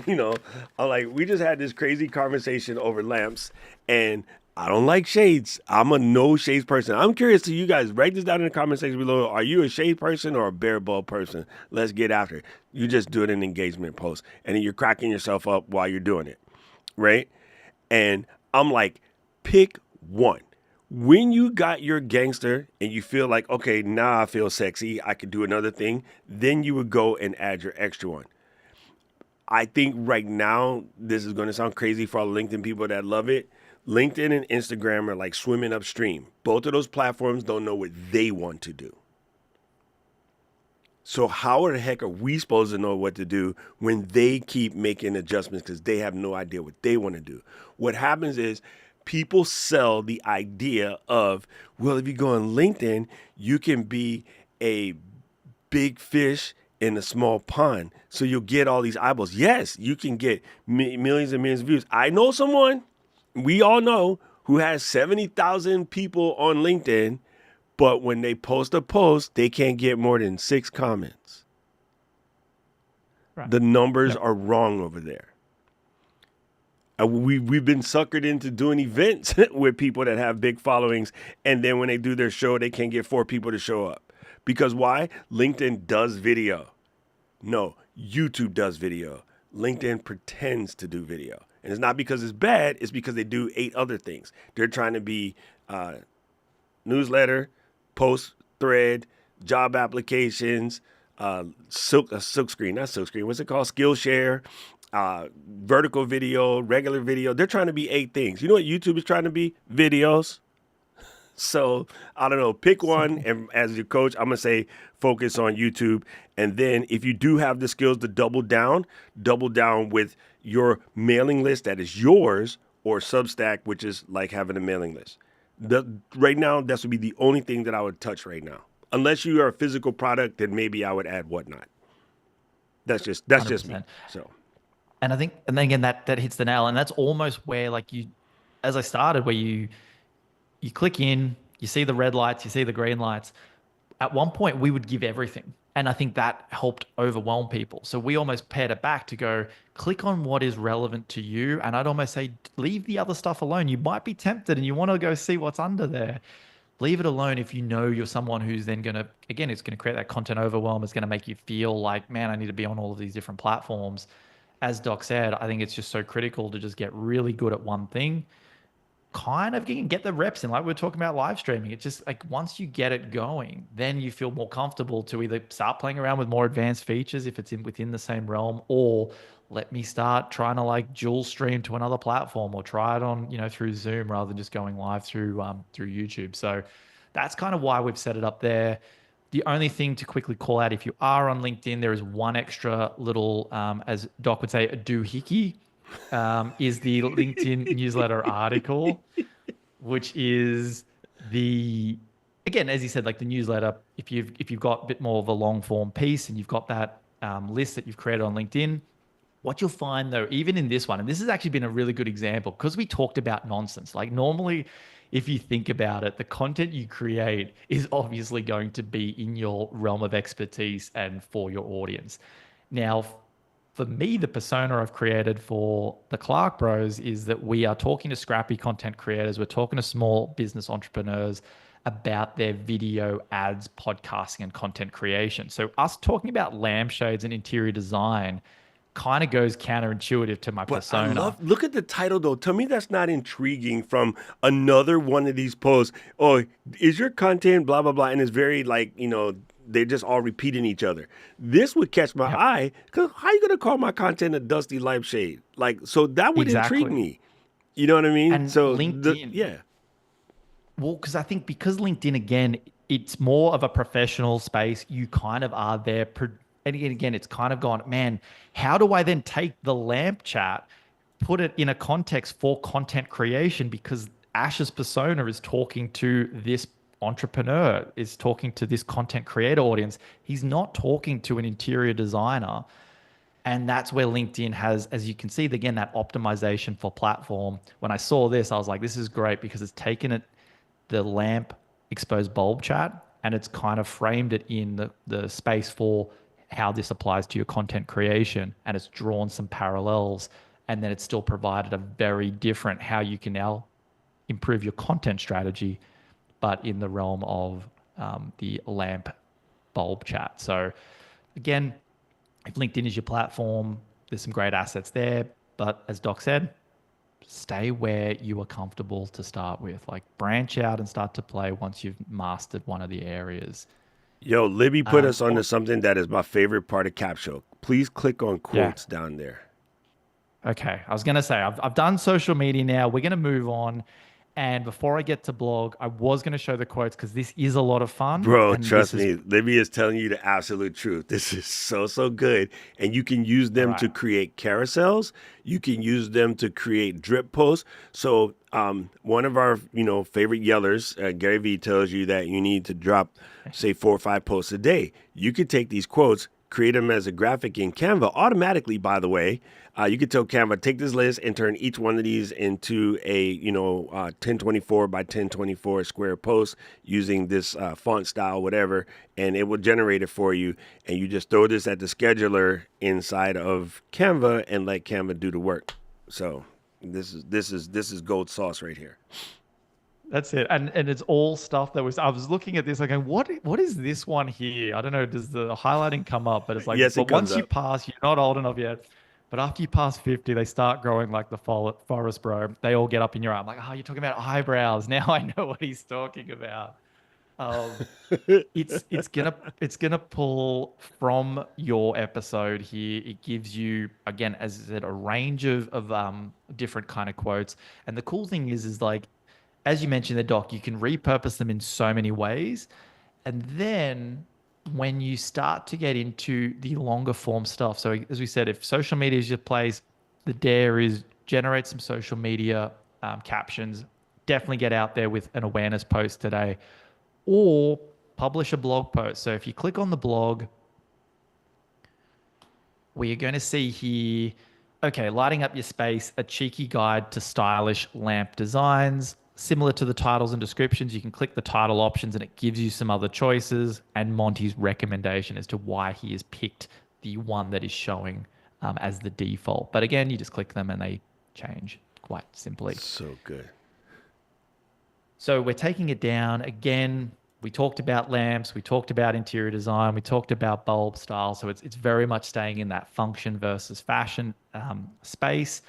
Speaker 2: I'm like, we just had this crazy conversation over lamps and I don't like shades. I'm a no shades person. I'm curious to you guys. Write this down in the comment section below. Are you a shade person or a bare bulb person? Let's get after it. You just do it in an engagement post. And then you're cracking yourself up while you're doing it. Right? And I'm like, pick one. When you got your gangster and you feel like, okay, now I feel sexy, I could do another thing, then you would go and add your extra one. I think right now, this is going to sound crazy for all the LinkedIn people that love it. LinkedIn and Instagram are like swimming upstream. Both of those platforms don't know what they want to do. So how the heck are we supposed to know what to do when they keep making adjustments because they have no idea what they want to do? What happens is people sell the idea of, well, if you go on LinkedIn, you can be a big fish in a small pond. So you'll get all these eyeballs. Yes, you can get millions and millions of views. I know someone, we all know, who has 70,000 people on LinkedIn, but when they post a post, they can't get more than 6 comments. Right. The numbers are wrong over there. We've been suckered into doing events with people that have big followings, and then when they do their show, they can't get 4 people to show up. Because why? LinkedIn does video. No, YouTube does video. LinkedIn pretends to do video. And it's not because it's bad, it's because they do 8 other things. They're trying to be newsletter, post thread, job applications, Silkscreen, not Silkscreen, what's it called? Skillshare, vertical video, regular video. They're trying to be 8 things. You know what YouTube is trying to be? Videos. So I don't know. Pick one, and as your coach, I'm gonna say focus on YouTube. And then if you do have the skills to double down with your mailing list that is yours, or Substack, which is like having a mailing list. Right now, that would be the only thing that I would touch right now. Unless you are a physical product, then maybe I would add whatnot. That's just me.
Speaker 3: 100%.
Speaker 2: So
Speaker 3: And I think, and then again, that hits the nail, and that's almost where like you, as I started, where you click in, you see the red lights, you see the green lights. At one point, we would give everything, and I think that helped overwhelm people. So we almost paired it back to go click on what is relevant to you, and I'd almost say leave the other stuff alone. You might be tempted, and you want to go see what's under there. Leave it alone if you know you're someone who's then going to, again, it's going to create that content overwhelm. It's going to make you feel like, man, I need to be on all of these different platforms. As Doc said, I think it's just so critical to just get really good at one thing, kind of get the reps in. Like we were talking about live streaming. It's just like once you get it going, then you feel more comfortable to either start playing around with more advanced features if it's within the same realm, or let me start trying to like dual stream to another platform, or try it on, through Zoom rather than just going live through YouTube. So that's kind of why we've set it up there. The only thing to quickly call out, if you are on LinkedIn, there is one extra little, as Doc would say, a doohickey, is the LinkedIn newsletter article, which is again, as you said, like the newsletter. If you've got a bit more of a long form piece and you've got that list that you've created on LinkedIn, what you'll find though, even in this one, and this has actually been a really good example because we talked about nonsense. Like normally, if you think about it, the content you create is obviously going to be in your realm of expertise and for your audience. Now, for me, the persona I've created for the Clark Bros is that we are talking to scrappy content creators. We're talking to small business entrepreneurs about their video ads, podcasting, and content creation. So us talking about lampshades and interior design kind of goes counterintuitive to my
Speaker 2: But I
Speaker 3: persona.
Speaker 2: look at the title though. Tell me that's not intriguing from another one of these posts. Oh, is your content blah, blah, blah. And it's very like, they're just all repeating each other. This would catch my
Speaker 3: Yep,
Speaker 2: eye because how you going to call my content a dusty lampshade? Like, so that would intrigue
Speaker 3: exactly.
Speaker 2: me. You know what I mean?
Speaker 3: And
Speaker 2: So,
Speaker 3: LinkedIn,
Speaker 2: yeah.
Speaker 3: well, because I think because LinkedIn, again, it's more of a professional space. You kind of are there. And again, it's kind of gone, man, how do I then take the lamp chat, put it in a context for content creation? Because Ash's persona is talking to this entrepreneur, is talking to this content creator audience. He's not talking to an interior designer. And that's where LinkedIn has, as you can see, again, that optimization for platform. When I saw this, I was like, this is great because it's taken it, the lamp exposed bulb chat, and it's kind of framed it in the space for how this applies to your content creation. And it's drawn some parallels. And then it's still provided a very different how you can now improve your content strategy, but in the realm of the lamp bulb chat. So again, if LinkedIn is your platform, there's some great assets there. But as Doc said, stay where you are comfortable to start with. Like branch out and start to play once you've mastered one of the areas.
Speaker 2: Yo, Libby put us onto
Speaker 3: Oh,
Speaker 2: something that is my favorite part of Capsho. Please click on
Speaker 3: yeah.
Speaker 2: quotes down there.
Speaker 3: Okay. I was going to say, I've done social media now. We're going to move on. And before I get to blog, I was going to show the quotes because this is a lot of fun.
Speaker 2: Bro,
Speaker 3: And this
Speaker 2: trust
Speaker 3: is
Speaker 2: me, Libby is telling you the absolute truth. This is so, so good. And you can use
Speaker 3: all
Speaker 2: them
Speaker 3: right.
Speaker 2: to create carousels. You can use them to create drip posts. So one of our, favorite yellers, Gary Vee, tells you that you need to drop, say, 4 or 5 posts a day. You could take these quotes, create them as a graphic in Canva automatically, by the way. You could tell Canva, take this list and turn each one of these into a, 1024 by 1024 square post using this font style, whatever, and it will generate it for you. And you just throw this at the scheduler inside of Canva and let Canva do the work. So this is gold sauce right here.
Speaker 3: That's it. And it's all stuff that I was looking at this, like, going, what is this one here? I don't know, does the highlighting come up? But it's like,
Speaker 2: Yes, it
Speaker 3: but
Speaker 2: comes
Speaker 3: once you
Speaker 2: up.
Speaker 3: pass, you're not old enough yet. But after you pass 50, they start growing like the forest, bro. They all get up in your eye. I'm like, oh, you're talking about eyebrows. Now I know what he's talking about. Um, it's gonna pull from your episode here. It gives you, again, as I said, a range of different kind of quotes. And the cool thing is like as you mentioned, the doc, you can repurpose them in so many ways. And then when you start to get into the longer form stuff, so as we said, if social media is your place, the dare is generate some social media captions. Definitely get out there with an awareness post today, or publish a blog post. So if you click on the blog, we are going to see here, okay, lighting up your space, a cheeky guide to stylish lamp designs. Similar to the titles and descriptions, you can click the title options and it gives you some other choices and Monty's recommendation as to why he has picked the one that is showing as the default. But again, you just click them and they change quite simply.
Speaker 2: So good.
Speaker 3: So we're taking it down. Again, we talked about lamps, we talked about interior design, we talked about bulb style. So it's very much staying in that function versus fashion space.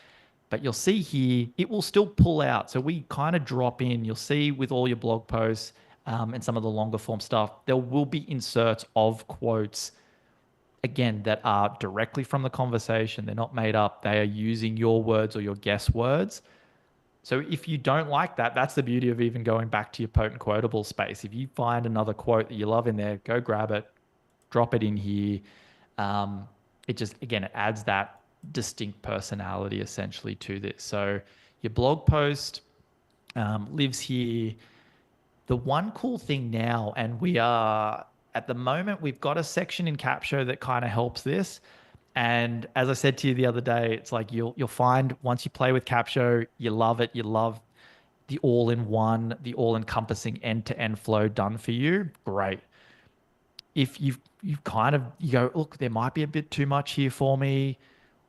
Speaker 3: But you'll see here, it will still pull out. So we kind of drop in. You'll see with all your blog posts and some of the longer form stuff, there will be inserts of quotes, again, that are directly from the conversation. They're not made up. They are using your words or your guess words. So if you don't like that, that's the beauty of even going back to your potent quotable space. If you find another quote that you love in there, go grab it, drop it in here. It just, again, it adds that distinct personality essentially to this. So your blog post lives here. The one cool thing now, and we are at the moment, we've got a section in Capsho that kind of helps this. And as I said to you the other day, it's like you'll find once you play with Capsho, you love it. You love the all-in-one, the all-encompassing end-to-end flow done for you. Great. If you've kind of you go, look, there might be a bit too much here for me.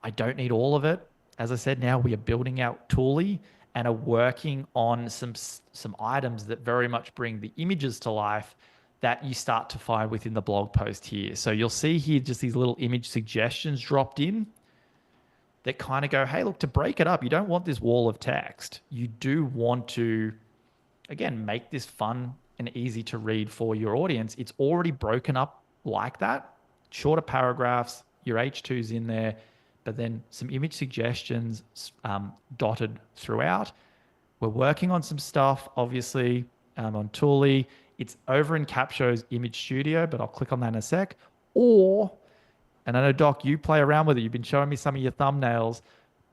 Speaker 3: I don't need all of it. As I said, now we are building out Toolie and are working on some items that very much bring the images to life that you start to find within the blog post here. So you'll see here just these little image suggestions dropped in that kind of go, hey, look, to break it up, you don't want this wall of text. You do want to, again, make this fun and easy to read for your audience. It's already broken up like that. Shorter paragraphs, your H2's in there, but then some image suggestions dotted throughout. We're working on some stuff, obviously, on Toolie. It's over in Capsho's Image Studio, but I'll click on that in a sec. Or, and I know, Doc, you play around with it. You've been showing me some of your thumbnails.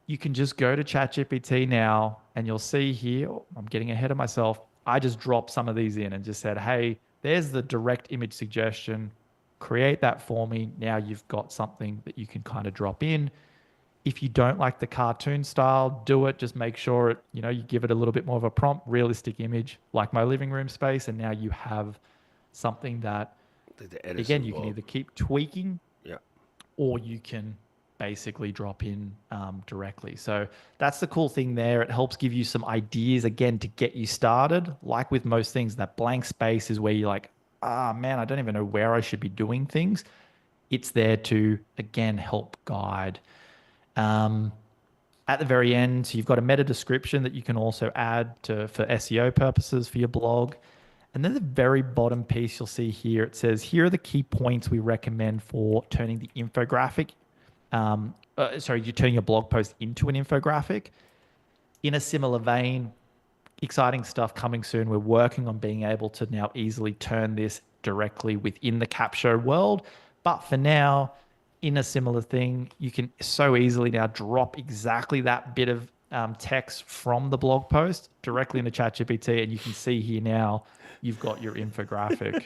Speaker 3: You can just go to ChatGPT now, and you'll see here, oh, I'm getting ahead of myself. I just dropped some of these in and just said, hey, there's the direct image suggestion. Create that for me. Now you've got something that you can kind of drop in. If you don't like the cartoon style, do it. Just make sure it, you give it a little bit more of a prompt, realistic image, like my living room space, and now you have something that, again, you can either keep tweaking,
Speaker 2: yeah,
Speaker 3: or you can basically drop in directly. So that's the cool thing there. It helps give you some ideas, again, to get you started. Like with most things, that blank space is where you're like, man, I don't even know where I should be doing things. It's there to, again, help guide. At the very end, so you've got a meta description that you can also add for SEO purposes for your blog. And then the very bottom piece you'll see here, it says, here are the key points we recommend for turning the infographic. You're turning your blog post into an infographic. In a similar vein, exciting stuff coming soon. We're working on being able to now easily turn this directly within the Capsho world. But for now, in a similar thing, you can so easily now drop exactly that bit of text from the blog post directly into ChatGPT, and you can see here now you've got your infographic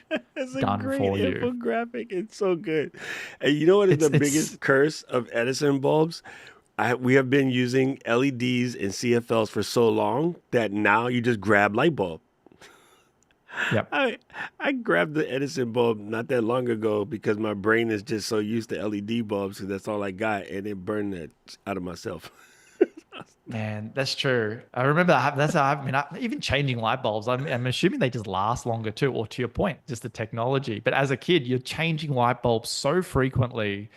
Speaker 3: done for you.
Speaker 2: Infographic. It's so good. And you know what is the biggest curse of Edison bulbs? We have been using LEDs and CFLs for so long that now you just grab light bulb.
Speaker 3: Yep.
Speaker 2: I grabbed the Edison bulb not that long ago because my brain is just so used to LED bulbs because that's all I got, and it burned that out of myself.
Speaker 3: Man, that's true. I remember that's how even changing light bulbs. I'm assuming they just last longer too, or to your point, just the technology. But as a kid, you're changing light bulbs so frequently,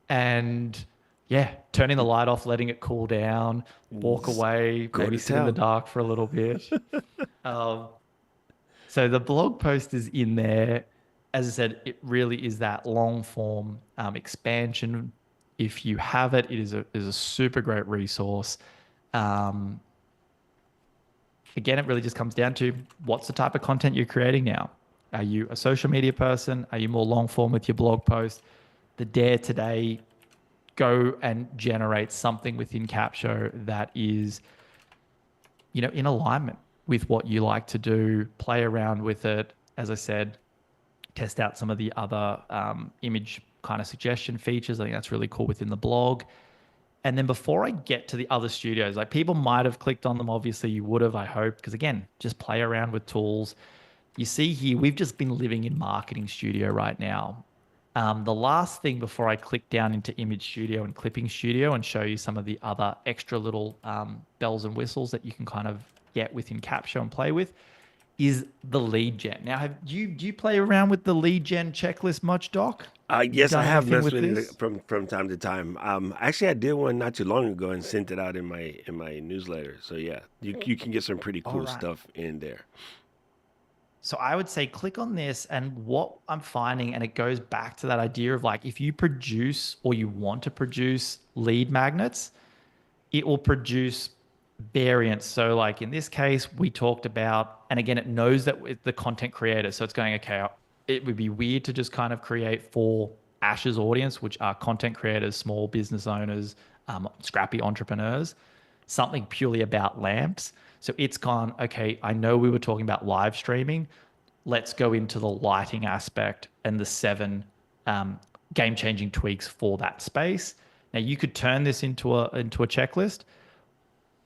Speaker 3: and yeah, turning the light off, letting it cool down, walk away, maybe sit in the dark for a little bit. So the blog post is in there. As I said, it really is that long form expansion. If you have it, it is a super great resource. again, it really just comes down to what's the type of content you're creating now. Are you a social media person? Are you more long form with your blog post? The dare today, go and generate something within Capsho that is, in alignment with what you like to do. Play around with it. As I said, test out some of the other image kind of suggestion features. I think that's really cool within the blog. And then before I get to the other studios, like people might have clicked on them. Obviously, you would have, I hope, because again, just play around with tools. You see here, we've just been living in Marketing Studio right now. The last thing before I click down into Image Studio and Clipping Studio and show you some of the other extra little bells and whistles that you can kind of get within Capsho and play with is the lead gen. Now, do you play around with the lead gen checklist much, Doc?
Speaker 2: Yes, I
Speaker 3: Done
Speaker 2: have
Speaker 3: anything
Speaker 2: messed with
Speaker 3: this?
Speaker 2: it from time to time. Actually, I did one not too long ago and sent it out in my newsletter. So yeah, you can get some pretty
Speaker 3: All
Speaker 2: cool
Speaker 3: right.
Speaker 2: stuff in there.
Speaker 3: So I would say click on this, and what I'm finding, and it goes back to that idea of like if you produce or you want to produce lead magnets, it will produce variants. So like in this case, we talked about, and again, it knows that with the content creator. So it's going, okay, it would be weird to just kind of create for Ash's audience, which are content creators, small business owners, scrappy entrepreneurs, something purely about lamps. So it's gone, okay, I know we were talking about live streaming. Let's go into the lighting aspect and the 7 game changing tweaks for that space. Now you could turn this into a checklist.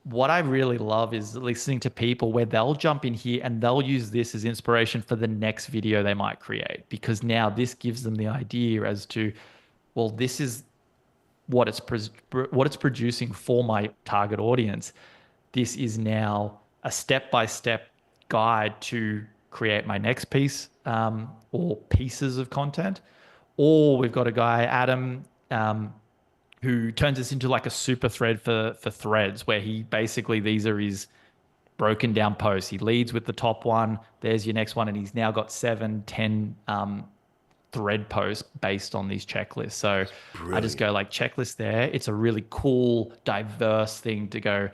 Speaker 3: What I really love is listening to people where they'll jump in here and they'll use this as inspiration for the next video they might create, because now this gives them the idea as to, well, this is what it's producing for my target audience. This is now a step-by-step guide to create my next piece, or pieces of content. Or we've got a guy, Adam, who turns this into like a super thread for threads, where he basically, these are his broken down posts. He leads with the top one. There's your next one. And he's now got 7, 10 thread posts based on these checklists. So I just
Speaker 2: Brilliant.
Speaker 3: go like checklist there. It's a really cool, diverse thing to go.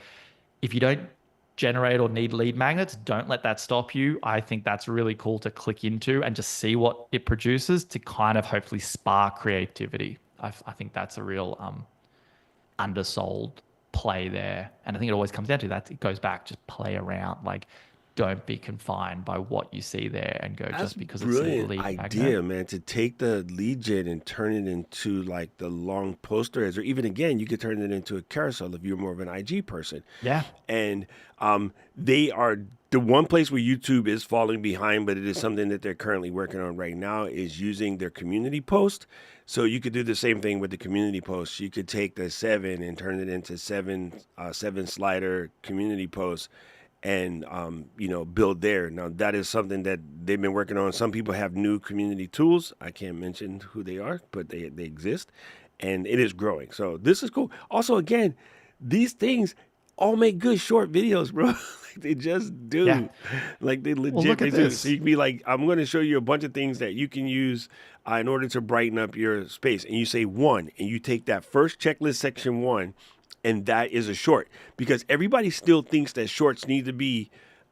Speaker 3: If you don't generate or need lead magnets, don't let that stop you. I think that's really cool to click into and just see what it produces to kind of hopefully spark creativity. I think that's a real undersold play there. And I think it always comes down to that. It goes back, just play around. Like, don't be confined by what you see there and go
Speaker 2: That's
Speaker 3: just because it's a
Speaker 2: brilliant
Speaker 3: lead magnet.
Speaker 2: idea, man, to take the lead gen and turn it into like the long poster ads, or even again, you could turn it into a carousel if you're more of an IG person.
Speaker 3: Yeah.
Speaker 2: And they are the one place where YouTube is falling behind, but it is something that they're currently working on right now, is using their community post. So you could do the same thing with the community posts. You could take the 7 and turn it into 7 slider community posts, and build there. Now that is something that they've been working on. Some people have new community tools. I can't mention who they are, but they exist, and it is growing. So this is cool. Also, again, these things all make good short videos, bro. Like they just
Speaker 3: Yeah.
Speaker 2: do. Like they
Speaker 3: Well, look
Speaker 2: legit
Speaker 3: at
Speaker 2: do. So
Speaker 3: this.
Speaker 2: you can be like, I'm going to show you a bunch of things that you can use in order to brighten up your space. And you say 1, and you take that first checklist section 1, and that is a short, because everybody still thinks that shorts need to be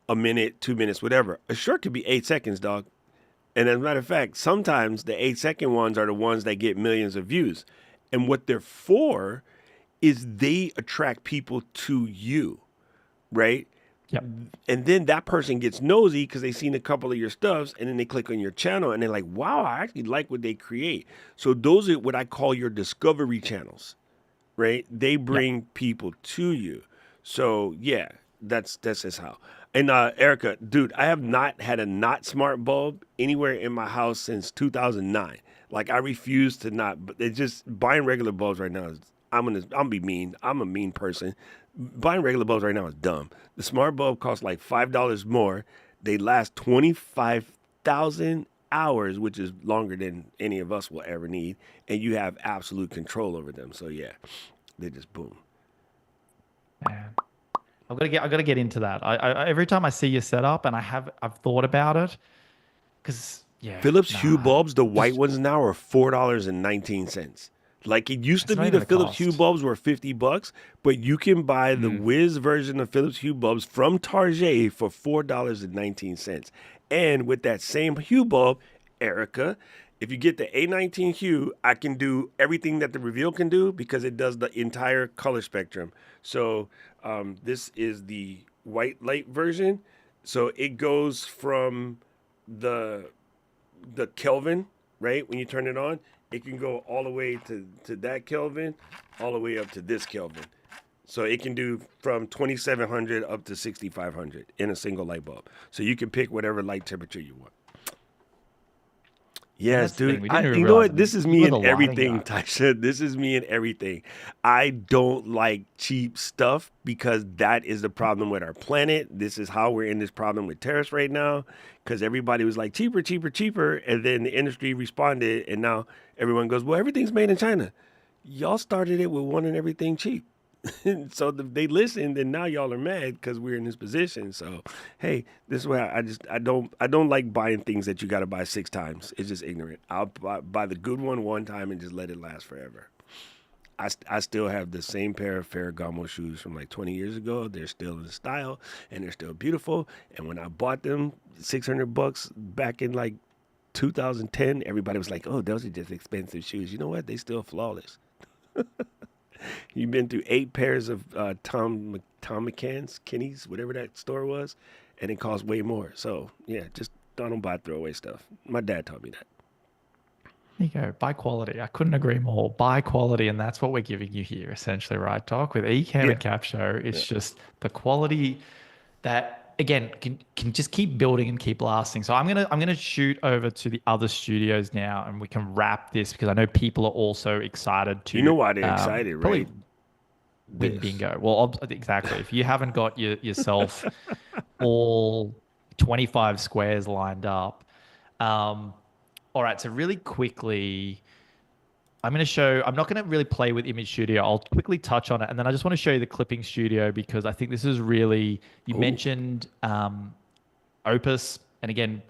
Speaker 2: a minute, 2 minutes, whatever. A short could be 8 seconds, dog. And as a matter of fact, sometimes the 8-second ones are the ones that get millions of views. And what they're for is they attract people to you, right?
Speaker 3: Yep.
Speaker 2: And then that person gets nosy because they've seen a couple of your stuffs, and then they click on your channel and they're like, wow, I actually like what they create. So those are what I call your discovery channels, right? They
Speaker 3: Yep.
Speaker 2: bring people to you. So yeah, that's just how. And Erica, dude, I have not had a not smart bulb anywhere in my house since 2009. Like I refuse to not. But it's just buying regular bulbs right now is. I'm be mean. I'm a mean person. Buying regular bulbs right now is dumb. The smart bulb costs like $5 more. They last 25,000 hours, which is longer than any of us will ever need, and you have absolute control over them. So yeah, they just boom.
Speaker 3: Man. I've got to get into that. Every time I see your setup, and I've thought about it, because yeah,
Speaker 2: Philips Hue
Speaker 3: nah,
Speaker 2: bulbs, the white
Speaker 3: just
Speaker 2: ones now are $4.19. Like it used
Speaker 3: It's
Speaker 2: to
Speaker 3: not
Speaker 2: be
Speaker 3: even
Speaker 2: the
Speaker 3: the
Speaker 2: Philips Hue
Speaker 3: cost.
Speaker 2: bulbs were $50, but you can buy the Wiz version of Philips Hue bulbs from Target for $4.19. And with that same Hue bulb, Erica, if you get the A19 Hue, I can do everything that the Reveal can do because it does the entire color spectrum. So this is the white light version. So it goes from the Kelvin, right? When you turn it on, it can go all the way to that Kelvin, all the way up to this Kelvin. So it can do from 2700 up to 6500 in a single light bulb. So you can pick whatever light temperature you want.
Speaker 3: And
Speaker 2: Yes,
Speaker 3: that's the thing.
Speaker 2: dude.
Speaker 3: We didn't even
Speaker 2: You know
Speaker 3: realize
Speaker 2: what? This is
Speaker 3: you
Speaker 2: me
Speaker 3: were
Speaker 2: in
Speaker 3: the lighting
Speaker 2: everything,
Speaker 3: guy.
Speaker 2: Tasha. This is me in everything. I don't like cheap stuff because that is the problem with our planet. This is how we're in this problem with tariffs right now because everybody was like, cheaper, cheaper, cheaper. And then the industry responded, and now everyone goes, well, everything's made in China. Y'all started it with wanting everything cheap. So they listened, and now y'all are mad because we're in this position. So, hey, this is why I don't like buying things that you got to buy 6 times. It's just ignorant. I'll buy the good one time and just let it last forever. I still have the same pair of Ferragamo shoes from like 20 years ago. They're still in style and they're still beautiful. And when I bought them, $600 back in like 2010, everybody was like, "Oh, those are just expensive shoes." You know what? They still flawless. You've been through 8 pairs of Tom McCann's, Kenny's, whatever that store was, and it costs way more. So yeah, just don't buy throwaway stuff. My dad taught me that.
Speaker 3: There you go. Buy quality. I couldn't agree more. Buy quality, and that's what we're giving you here, essentially, right, Doc? With Ecamm
Speaker 2: Yeah,
Speaker 3: and Capsho,
Speaker 2: yeah.
Speaker 3: it's just the quality that again can just keep building and keep lasting. So I'm gonna shoot over to the other studios now, and we can wrap this because I know people are also excited
Speaker 2: You know
Speaker 3: to
Speaker 2: why they're excited,
Speaker 3: probably
Speaker 2: right?
Speaker 3: win
Speaker 2: This.
Speaker 3: bingo. Well, exactly. If you haven't got yourself all 25 squares lined up, um, all right. So really quickly. I'm going to show, I'm not going to really play with Image Studio. I'll quickly touch on it. And then I just want to show you the clipping studio because I think this is really, you
Speaker 2: Oh,
Speaker 3: mentioned Opus. And again,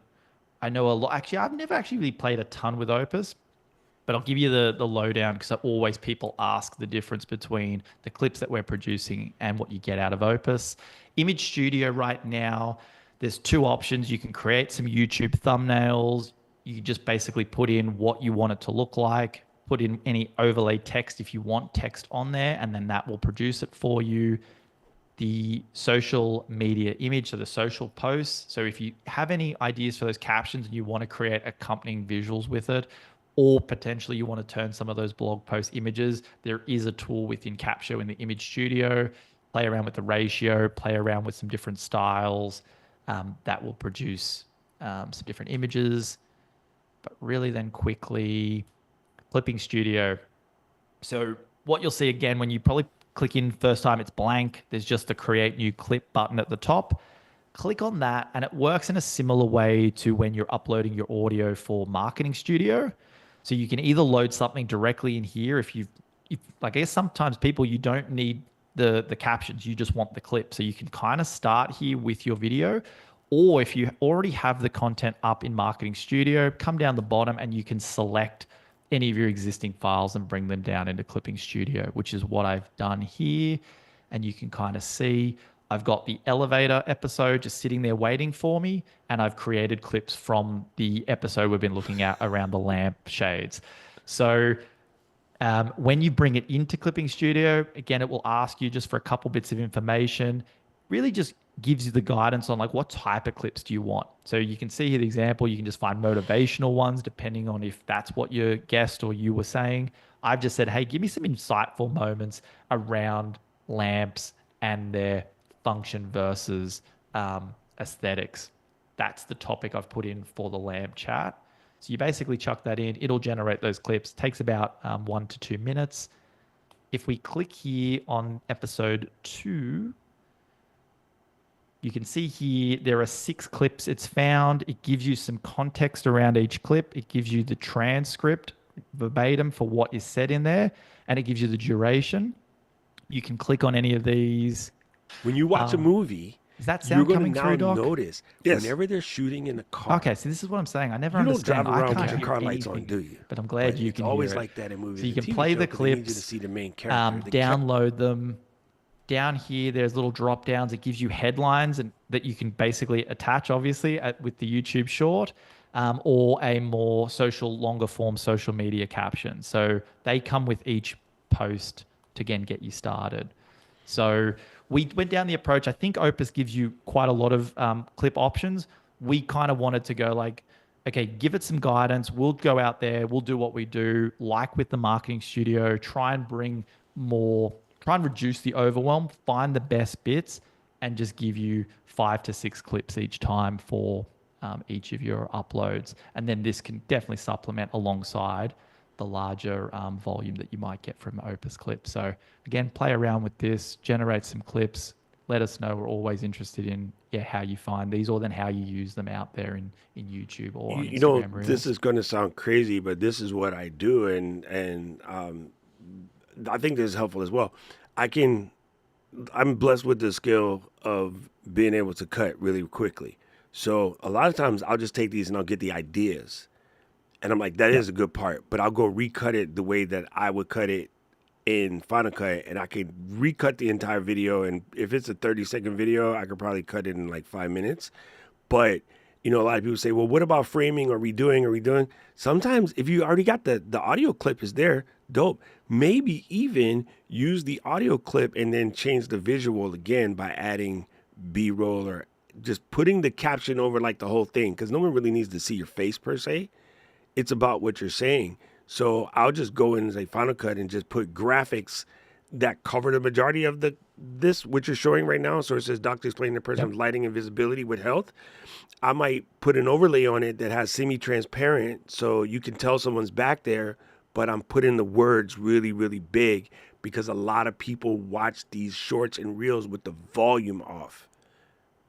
Speaker 3: I know a lot. Actually, I've never actually really played a ton with Opus, but I'll give you the lowdown because always people ask the difference between the clips that we're producing and what you get out of Opus. Image Studio right now, there's 2 options. You can create some YouTube thumbnails. You just basically put in what you want it to look like, put in any overlay text if you want text on there, and then that will produce it for you. The social media image, so the social posts. So if you have any ideas for those captions and you want to create accompanying visuals with it, or potentially you want to turn some of those blog post images, there is a tool within Capsho in the image studio. Play around with the ratio, play around with some different styles that will produce some different images. But really, then quickly, Clipping Studio. So what you'll see again when you probably click in first time, it's blank. There's just the create new clip button at the top. Click on that and it works in a similar way to when you're uploading your audio for Marketing Studio. So you can either load something directly in here if like I guess sometimes people you don't need the captions, you just want the clip. So you can kind of start here with your video. Or if you already have the content up in Marketing Studio, come down the bottom and you can select any of your existing files and bring them down into Clipping Studio, which is what I've done here. And you can kind of see I've got the elevator episode just sitting there waiting for me, and I've created clips from the episode we've been looking at around the lamp shades. So when you bring it into Clipping Studio, again, it will ask you just for a couple bits of information. Really just gives you the guidance on like what type of clips do you want. So you can see here the example, you can just find motivational ones depending on if that's what your guest or you were saying. I've just said, hey, give me some insightful moments around lamps and their function versus aesthetics. That's the topic I've put in for the lamp chat. So you basically chuck that in, it'll generate those clips. Takes about 1 to 2 minutes. If we click here on episode 2, you can see here there are 6 clips it's found. It gives you some context around each clip. It gives you the transcript verbatim for what is said in there, and it gives you the duration. You can click on any of these.
Speaker 2: when you watch a movie,
Speaker 3: Is that
Speaker 2: You're
Speaker 3: sound
Speaker 2: going to
Speaker 3: coming
Speaker 2: now
Speaker 3: through, Doc?
Speaker 2: notice whenever they're shooting in the car.
Speaker 3: Okay, so this is what I'm saying. I never
Speaker 2: You don't
Speaker 3: understand.
Speaker 2: drive
Speaker 3: I
Speaker 2: around with
Speaker 3: can't
Speaker 2: your
Speaker 3: hear
Speaker 2: car lights on,
Speaker 3: anything,
Speaker 2: do you?
Speaker 3: but I'm glad
Speaker 2: But
Speaker 3: you
Speaker 2: it's
Speaker 3: can
Speaker 2: always
Speaker 3: hear it.
Speaker 2: like that in movies
Speaker 3: So you
Speaker 2: and
Speaker 3: can
Speaker 2: TV
Speaker 3: play
Speaker 2: show
Speaker 3: the
Speaker 2: 'cause they need you to
Speaker 3: clips,
Speaker 2: see the main character.
Speaker 3: download them. Down here, there's little drop downs. It gives you headlines and that you can basically attach, obviously, with the YouTube short, or a more longer form social media caption. So they come with each post to again get you started. So we went down the approach. I think Opus gives you quite a lot of clip options. We kind of wanted to go like, okay, give it some guidance. We'll go out there. We'll do what we do, like with the marketing studio, try and reduce the overwhelm, find the best bits, and just give you 5 to 6 clips each time for each of your uploads. And then this can definitely supplement alongside the larger volume that you might get from Opus clips. So again, play around with this, generate some clips. Let us know. We're always interested in how you find these, or then how you use them out there in YouTube or on
Speaker 2: You know,
Speaker 3: Instagram
Speaker 2: this
Speaker 3: Reels.
Speaker 2: is going to sound crazy, but this is what I do, and I think this is helpful as well. I'm blessed with the skill of being able to cut really quickly. So a lot of times I'll just take these and I'll get the ideas, and I'm like, that is a good part, but I'll go recut it the way that I would cut it in Final Cut, and I could recut the entire video. And if it's a 30-second video, I could probably cut it in like 5 minutes. But a lot of people say, well, what about framing or redoing? Sometimes if you already got the audio clip is there, dope. Maybe even use the audio clip and then change the visual again by adding B-roll or just putting the caption over like the whole thing, because no one really needs to see your face per se. It's about what you're saying. So I'll just go in and say Final Cut and just put graphics that cover the majority of this which you're showing right now. So it says doctor explaining the person with lighting and visibility with health. I might put an overlay on it that has semi-transparent so you can tell someone's back there, but I'm putting the words really, really big because a lot of people watch these shorts and reels with the volume off.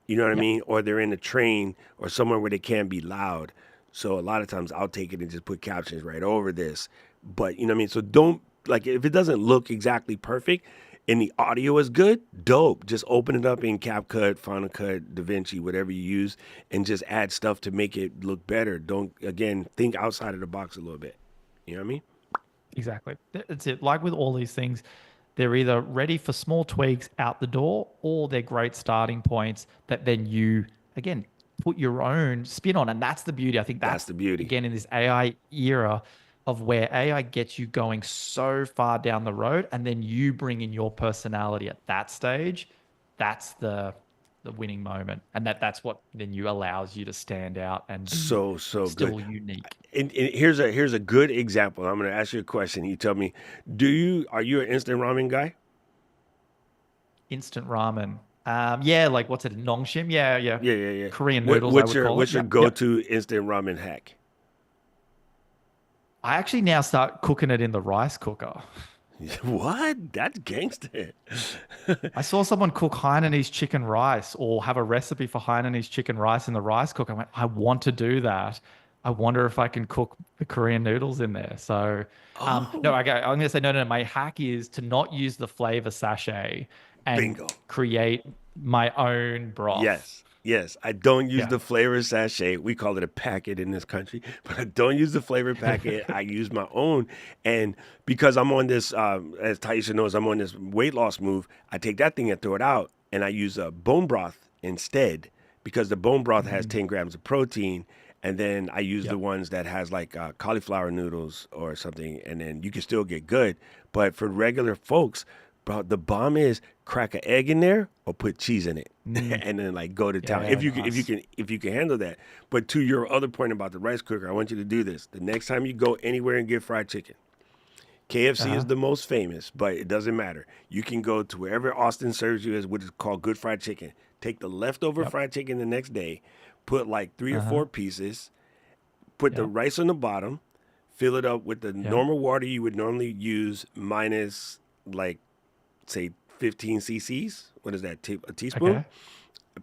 Speaker 2: You know what I mean? Or they're in a train or somewhere where they can't be loud. So a lot of times I'll take it and just put captions right over this. But you know what I mean? So don't, like, if it doesn't look exactly perfect and the audio is good, dope. Just open it up in CapCut, Final Cut, DaVinci, whatever you use, and just add stuff to make it look better. Don't, again, think outside of the box a little bit. You know what I mean?
Speaker 3: Exactly. That's it. Like with all these things, they're either ready for small tweaks out the door, or they're great starting points that then you, again, put your own spin on. And that's the beauty. I think
Speaker 2: That's the beauty.
Speaker 3: again, in this AI era of where AI gets you going so far down the road, and then you bring in your personality at that stage, that's the winning moment. And that's what then you allows you to stand out and be
Speaker 2: So
Speaker 3: still
Speaker 2: good.
Speaker 3: unique.
Speaker 2: And here's a good example. I'm going to ask you a question. You tell me, are you an instant ramen guy?
Speaker 3: Instant ramen. Yeah, like what's it? Nongshim? Yeah, yeah.
Speaker 2: Yeah.
Speaker 3: Korean noodles, I would call
Speaker 2: What's
Speaker 3: it.
Speaker 2: your
Speaker 3: Yep.
Speaker 2: go-to instant ramen hack?
Speaker 3: I actually now start cooking it in the rice cooker.
Speaker 2: What? That's gangster.
Speaker 3: I saw someone cook Hainanese chicken rice, or have a recipe for Hainanese chicken rice in the rice cooker. I went, I want to do that. I wonder if I can cook the Korean noodles in there. So, no, I'm going to say no. My hack is to not use the flavor sachet and
Speaker 2: Bingo.
Speaker 3: create my own broth.
Speaker 2: Yes. I don't use
Speaker 3: Yeah.
Speaker 2: the flavor sachet. We call it a packet in this country, but I don't use the flavor packet. I use my own. And because I'm on this, as Taisha knows, I'm on this weight loss move, I take that thing and throw it out, and I use a bone broth instead, because the bone broth has 10 grams of protein. And then I use the ones that has like cauliflower noodles or something, and then you can still get good. But for regular folks, bro, the bomb is crack an egg in there or put cheese in it, and then like go to town.
Speaker 3: Yeah,
Speaker 2: If you
Speaker 3: nice.
Speaker 2: can handle that. But to your other point about the rice cooker, I want you to do this. The next time you go anywhere and get fried chicken, KFC is the most famous, but it doesn't matter. You can go to wherever Austin serves you as what is called good fried chicken. Take the leftover fried chicken the next day, put like 3 or 4 pieces, put the rice on the bottom, fill it up with the normal water you would normally use minus like, say, 15 cc's. What is that? A teaspoon?
Speaker 3: Okay.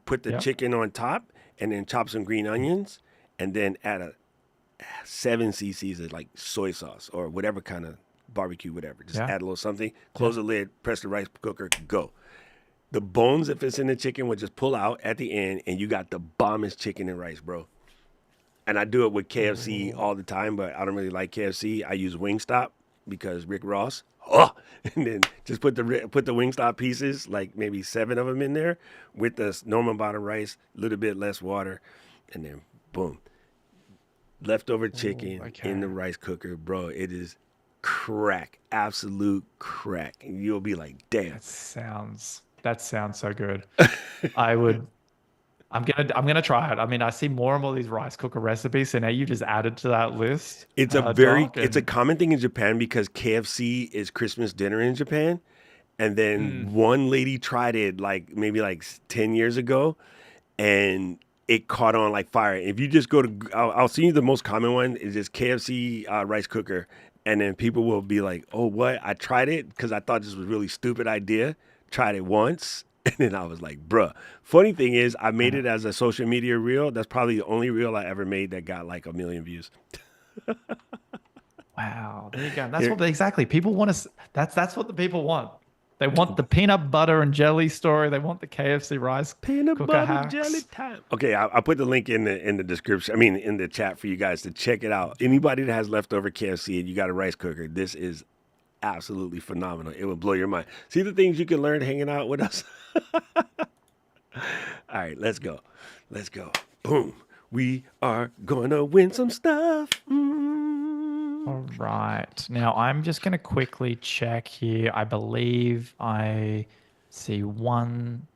Speaker 2: Put the chicken on top, and then chop some green onions, and then add a 7 cc's of like soy sauce or whatever kind of barbecue, whatever. Just add a little something, close the lid, press the rice cooker, go. The bones, if it's in the chicken, will just pull out at the end, and you got the bombest chicken and rice, bro. And I do it with KFC all the time, but I don't really like KFC. I use Wingstop because Rick Ross. Oh, and then just put the Wingstop pieces, like maybe 7 of them in there, with the normal amount of rice, a little bit less water, and then boom, leftover chicken in the rice cooker, bro. It is crack, absolute crack, and you'll be like, damn.
Speaker 3: That sounds so good. I'm gonna try it. I mean, I see more and more of these rice cooker recipes, so now you just added to that list.
Speaker 2: It's it's a common thing in Japan because KFC is Christmas dinner in Japan, and then one lady tried it maybe 10 years ago, and it caught on like fire. If you just go to, I'll see you the most common one is just KFC rice cooker, and then people will be like, "Oh, what? I tried it because I thought this was a really stupid idea. Tried it once." And then I was like, bruh. Funny thing is, I made it as a social media reel. That's probably the only reel I ever made that got like 1 million views.
Speaker 3: Wow, there you go. That's what exactly people want to. That's what the people want. They want the peanut butter and jelly story. They want the KFC rice
Speaker 2: peanut
Speaker 3: cooker
Speaker 2: butter
Speaker 3: hacks.
Speaker 2: jelly time. Okay, I'll put the link in the description. I mean, in the chat for you guys to check it out. Anybody that has leftover KFC and you got a rice cooker, this is absolutely phenomenal. It will blow your mind. See the things you can learn hanging out with us. All right, let's go. Boom. We are gonna win some stuff.
Speaker 3: All right. Now I'm just gonna quickly check here. I believe I see one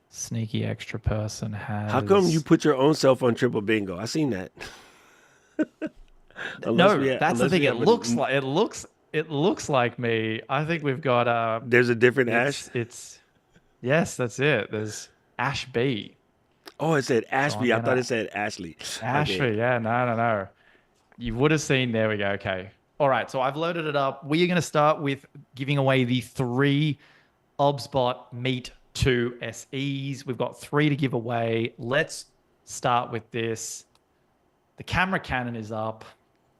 Speaker 3: sneaky extra person has.
Speaker 2: How come you put your own self on triple bingo? I seen that.
Speaker 3: That's the thing. It looks like me. I think we've got
Speaker 2: There's a different Ash.
Speaker 3: Yes, that's it. There's Ash B.
Speaker 2: Oh, it said Ashby. I thought it said Ashley.
Speaker 3: Ashley, okay. Yeah, no. You would have seen. There we go. Okay. All right. So I've loaded it up. We are going to start with giving away the 3 OBSBot Meet 2 SEs. We've got 3 to give away. Let's start with this. The camera cannon is up.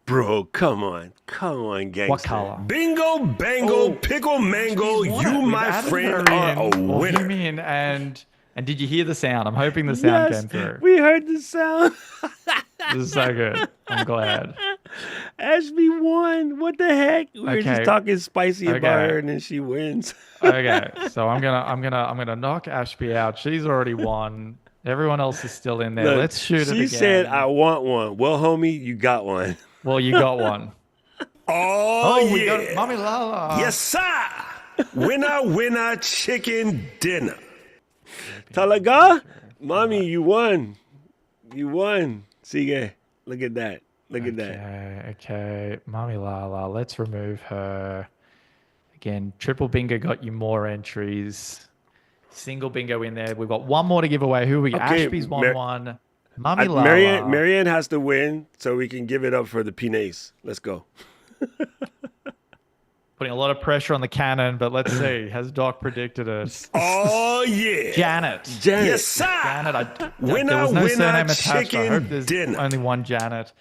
Speaker 2: Bro, come on, gangster.
Speaker 3: What color?
Speaker 2: Bingo, bango, pickle, mango. You, my friend, are a winner.
Speaker 3: Came in and did you hear the sound? I'm hoping the sound came through.
Speaker 2: We heard the sound.
Speaker 3: This is so good. I'm glad.
Speaker 2: Ashby won. What the heck? We were just talking spicy about her, and then she wins.
Speaker 3: Okay, so I'm gonna knock Ashby out. She's already won. Everyone else is still in there.
Speaker 2: Look,
Speaker 3: let's shoot it again.
Speaker 2: She said, "I want one." Well, homie, you got one.
Speaker 3: Well, you got one.
Speaker 2: We got
Speaker 3: Mommy Lala.
Speaker 2: Yes, sir. Winner, chicken dinner. Talaga? Mommy, you won. Sige. Look at that.
Speaker 3: Okay. Mommy Lala. Let's remove her. Again, triple bingo got you more entries. Single bingo in there. We've got one more to give away. Who are we?
Speaker 2: Okay,
Speaker 3: Ashby's won one. Mommy Lala.
Speaker 2: Marianne has to win, so we can give it up for the Pinace. Let's go.
Speaker 3: Putting a lot of pressure on the cannon, but let's see. Has Doc predicted it?
Speaker 2: Oh, yeah.
Speaker 3: Janet.
Speaker 2: Yes, sir.
Speaker 3: Janet. There was no surname attached. I hope there's only one Janet.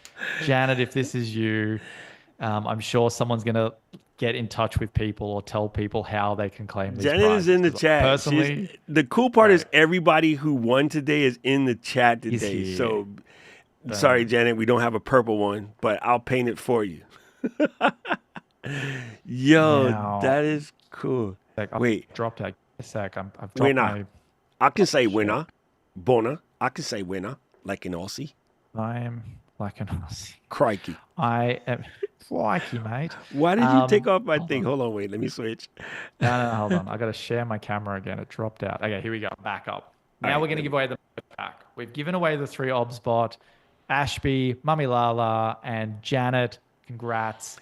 Speaker 3: Janet, if this is you, I'm sure someone's going to get in touch with people or tell people how they can claim these
Speaker 2: Janet
Speaker 3: prizes.
Speaker 2: is in the chat.
Speaker 3: Personally,
Speaker 2: the cool part is everybody who won today is in the chat today. So, sorry, Janet, we don't have a purple one, but I'll paint it for you. Yo, that is cool. Wait.
Speaker 3: Dropped a sec. I've dropped
Speaker 2: winner. I can say winner. Bona. I can say winner, like an Aussie.
Speaker 3: I am like an Aussie.
Speaker 2: Crikey.
Speaker 3: I am... Crikey, mate.
Speaker 2: Why did you take off my thing? Hold on, wait. Let me switch.
Speaker 3: No, hold on. I got to share my camera again. It dropped out. Okay, here we go. Back up. Now we're going to give away the pack. We've given away the 3 OBSBot, Ashby, Mummy Lala, and Janet. Congrats.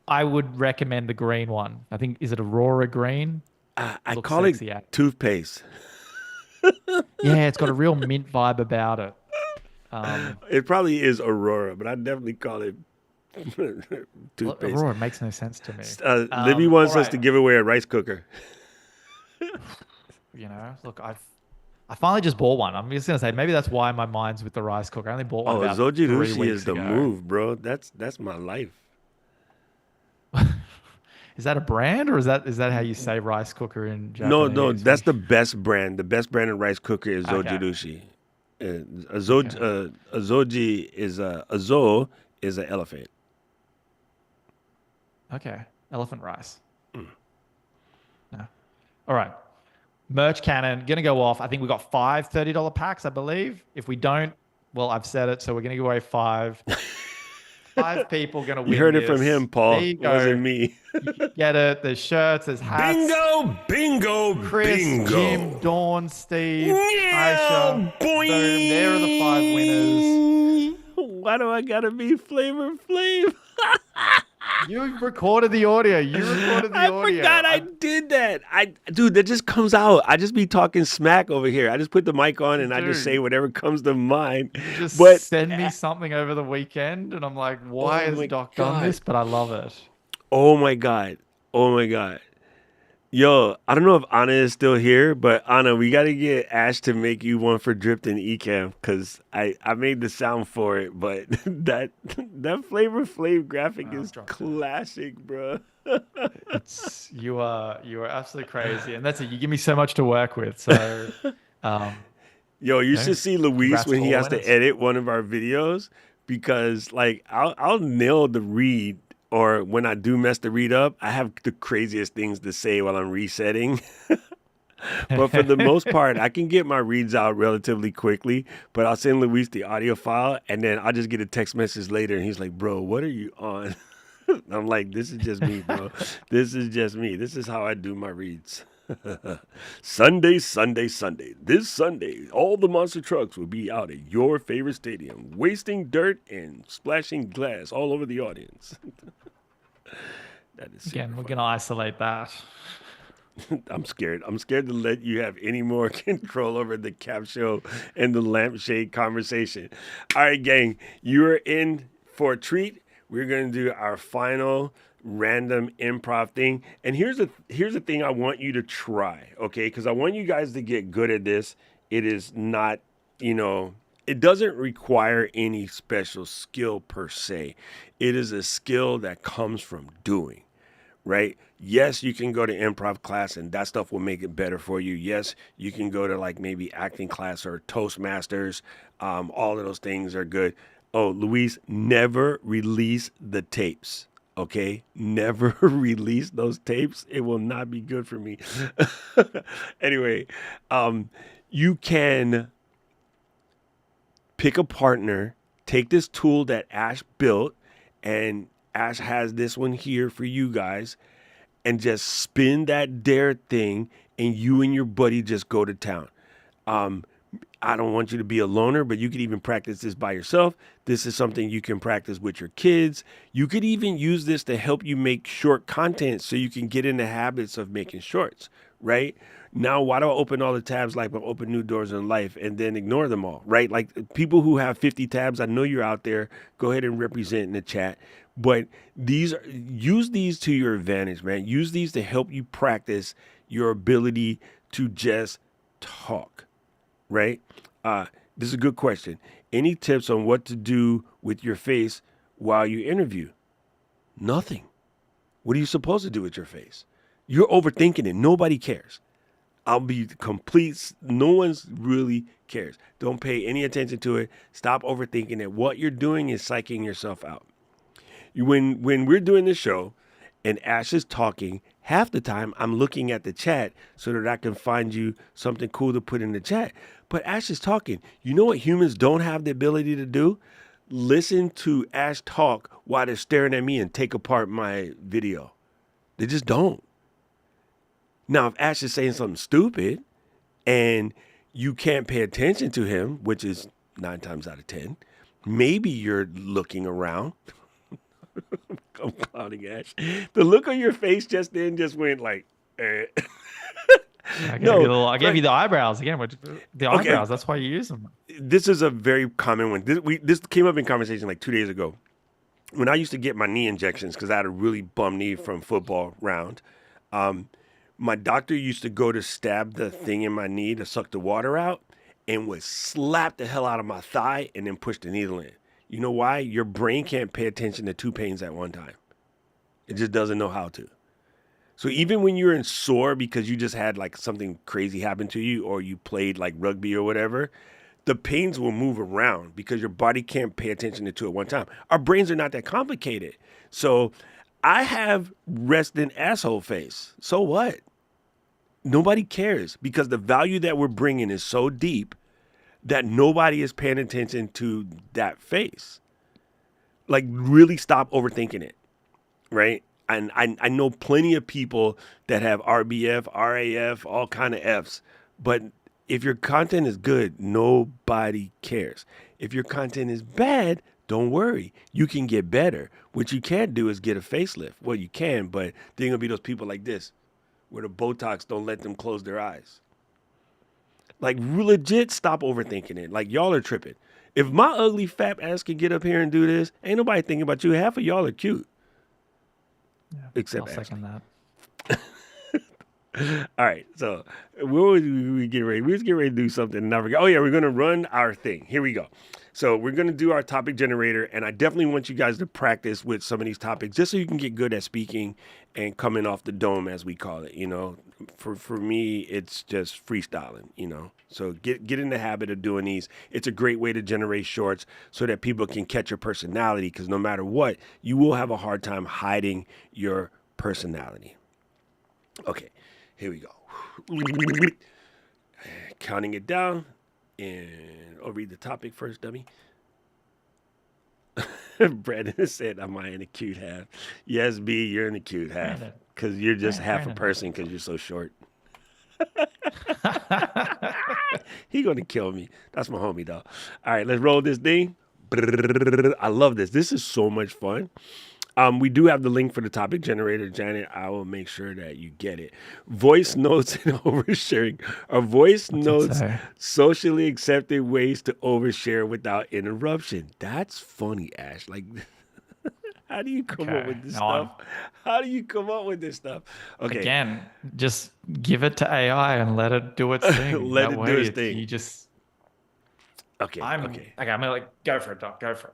Speaker 3: I would recommend the green one. I think, is it Aurora Green?
Speaker 2: I call it toothpaste.
Speaker 3: Yeah, it's got a real mint vibe about it.
Speaker 2: It probably is Aurora, but I definitely call it toothpaste.
Speaker 3: Aurora makes no sense to me.
Speaker 2: Libby wants us to give away a rice cooker.
Speaker 3: Look, I finally just bought one. I'm just gonna say maybe that's why my mind's with the rice cooker. I only bought one. About
Speaker 2: Zojirushi
Speaker 3: 3 weeks
Speaker 2: is the
Speaker 3: ago.
Speaker 2: move, bro. That's my life.
Speaker 3: Is that a brand or is that how you say rice cooker in
Speaker 2: No, no,
Speaker 3: Japanese?
Speaker 2: that's the best brand. The best brand of rice cooker is
Speaker 3: Okay.
Speaker 2: Zojirushi.
Speaker 3: Okay.
Speaker 2: Azoji is a Azo is an elephant.
Speaker 3: Okay. Elephant rice. No. All right. Merch cannon gonna go off. I think we got five $30 packs, I believe. If we don't, well, I've said it, so we're gonna give away five. Five people gonna
Speaker 2: You
Speaker 3: win
Speaker 2: heard it from
Speaker 3: this.
Speaker 2: him,
Speaker 3: There
Speaker 2: Paul.
Speaker 3: you
Speaker 2: It wasn't
Speaker 3: go.
Speaker 2: me.
Speaker 3: You can get it. There's shirts, there's hats.
Speaker 2: Bingo, bingo,
Speaker 3: Chris, Jim,
Speaker 2: bingo.
Speaker 3: Dawn, Steve,
Speaker 2: Yeah,
Speaker 3: Aisha. Boom. There are the five winners.
Speaker 2: boing. Why do I gotta be Flavor Flav?
Speaker 3: You recorded the audio. You recorded the
Speaker 2: I
Speaker 3: audio.
Speaker 2: forgot I did that. Dude, that just comes out. I just be talking smack over here. I just put the mic on and I just say
Speaker 3: Dude.
Speaker 2: whatever comes to mind.
Speaker 3: Just
Speaker 2: But
Speaker 3: send me something over the weekend, and I'm like, why
Speaker 2: oh
Speaker 3: has
Speaker 2: my
Speaker 3: Doc done
Speaker 2: God.
Speaker 3: this? But I love it.
Speaker 2: Oh my God. Oh my God. Yo, I don't know if Anna is still here, but Anna, we got to get Ash to make you one for Drift and Ecamm because I made the sound for it, but that Flavor Flav graphic
Speaker 3: Oh,
Speaker 2: is
Speaker 3: dropped it.
Speaker 2: classic, bro.
Speaker 3: It's you are absolutely crazy, and that's it. You give me so much to work with. So, um,
Speaker 2: Yo, you
Speaker 3: no,
Speaker 2: should see Luis
Speaker 3: congrats
Speaker 2: when
Speaker 3: to
Speaker 2: he
Speaker 3: all the
Speaker 2: has to
Speaker 3: winners.
Speaker 2: edit one of our videos because like I'll nail the read or when I do mess the read up, I have the craziest things to say while I'm resetting. But for the most part, I can get my reads out relatively quickly. But I'll send Luis the audio file, and then I'll just get a text message later, and he's like, "Bro, what are you on?" I'm like, "This is just me, bro. This is just me. This is how I do my reads." Sunday, Sunday, Sunday. This Sunday, all the monster trucks will be out at your favorite stadium, wasting dirt and splashing glass all over the audience. That is super
Speaker 3: Again, we're
Speaker 2: fun.
Speaker 3: gonna isolate that.
Speaker 2: I'm scared. I'm scared to let you have any more control over the Capsho and the lampshade conversation. All right, gang, you are in for a treat. We're going to do our final random improv thing. And here's the thing I want you to try, okay? Because I want you guys to get good at this. It is not, it doesn't require any special skill per se. It is a skill that comes from doing. Right? Yes, you can go to improv class and that stuff will make it better for you. Yes, you can go to like maybe acting class or Toastmasters. All of those things are good. Oh, Luis, never release the tapes. Okay? Never release those tapes. It will not be good for me. Anyway, you can pick a partner, take this tool that Ash built, and Ash has this one here for you guys, and just spin that dare thing, and you and your buddy just go to town. I don't want you to be a loner, but you could even practice this by yourself. This is something you can practice with your kids. You could even use this to help you make short content so you can get in the habits of making shorts, right? Now, why do I open all the tabs like I open new doors in life and then ignore them all, right? Like people who have 50 tabs, I know you're out there. Go ahead and represent in the chat. But use these to your advantage, man. Use these to help you practice your ability to just talk, right? This is a good question. Any tips on what to do with your face while you interview? Nothing. What are you supposed to do with your face? You're overthinking it. Nobody cares. I'll be complete. No one's really cares. Don't pay any attention to it. Stop overthinking it. What you're doing is psyching yourself out. When we're doing this show and Ash is talking, half the time I'm looking at the chat so that I can find you something cool to put in the chat. But Ash is talking. You know what humans don't have the ability to do? Listen to Ash talk while they're staring at me and take apart my video. They just don't. Now, if Ash is saying something stupid and you can't pay attention to him, which is 9 times out of 10, maybe you're looking around. I'm clowning Ash. The look on your face just then just went like, eh.
Speaker 3: I gave you the eyebrows again. The
Speaker 2: Okay.
Speaker 3: eyebrows. That's why you use them.
Speaker 2: This is a very common one. This came up in conversation like 2 days ago. When I used to get my knee injections, because I had a really bum knee from football round, my doctor used to go to stab the thing in my knee to suck the water out and would slap the hell out of my thigh and then push the needle in. You know why? Your brain can't pay attention to two pains at one time. It just doesn't know how to. So even when you're in sore because you just had like something crazy happen to you or you played like rugby or whatever, the pains will move around because your body can't pay attention to it at one time. Our brains are not that complicated. So I have resting asshole face. So what? Nobody cares because the value that we're bringing is so deep that nobody is paying attention to that face. Like really stop overthinking it, right? And I know plenty of people that have RBF, RAF, all kind of Fs. But if your content is good, nobody cares. If your content is bad, don't worry. You can get better. What you can't do is get a facelift. Well, you can, but there are going to be those people like this where the Botox don't let them close their eyes. Like legit stop overthinking it. Like y'all are tripping. If my ugly fat ass can get up here and do this, ain't nobody thinking about you. Half of y'all are cute.
Speaker 3: Yeah,
Speaker 2: Except
Speaker 3: I'll second that.
Speaker 2: All right, so what was we get ready? We was getting ready to do something and I forgot. Oh yeah, we're gonna run our thing. Here we go. So we're gonna do our topic generator, and I definitely want you guys to practice with some of these topics just so you can get good at speaking and coming off the dome, as we call it. You know, for me, it's just freestyling. You know, so get in the habit of doing these. It's a great way to generate shorts so that people can catch your personality. Because no matter what, you will have a hard time hiding your personality. Okay. Here we go. Counting it down. And I'll read the topic first, dummy. Brandon said, am I in the cute half? Yes, B, you're in the cute half. Because you're just half a person because you're so short. He going to kill me. That's my homie, though. All right, let's roll this thing. I love this. This is so much fun. We do have the link for the topic generator, Janet. I will make sure that you get it. Voice notes and oversharing. Are voice notes socially accepted ways to overshare without interruption? That's funny, Ash. Like, how do you come up with this stuff? How do you come up with this stuff? Okay.
Speaker 3: Again, just give it to AI and let it do its thing.
Speaker 2: Let it do its thing.
Speaker 3: You just.
Speaker 2: Okay.
Speaker 3: I'm gonna like go for it, Doc. Go for it.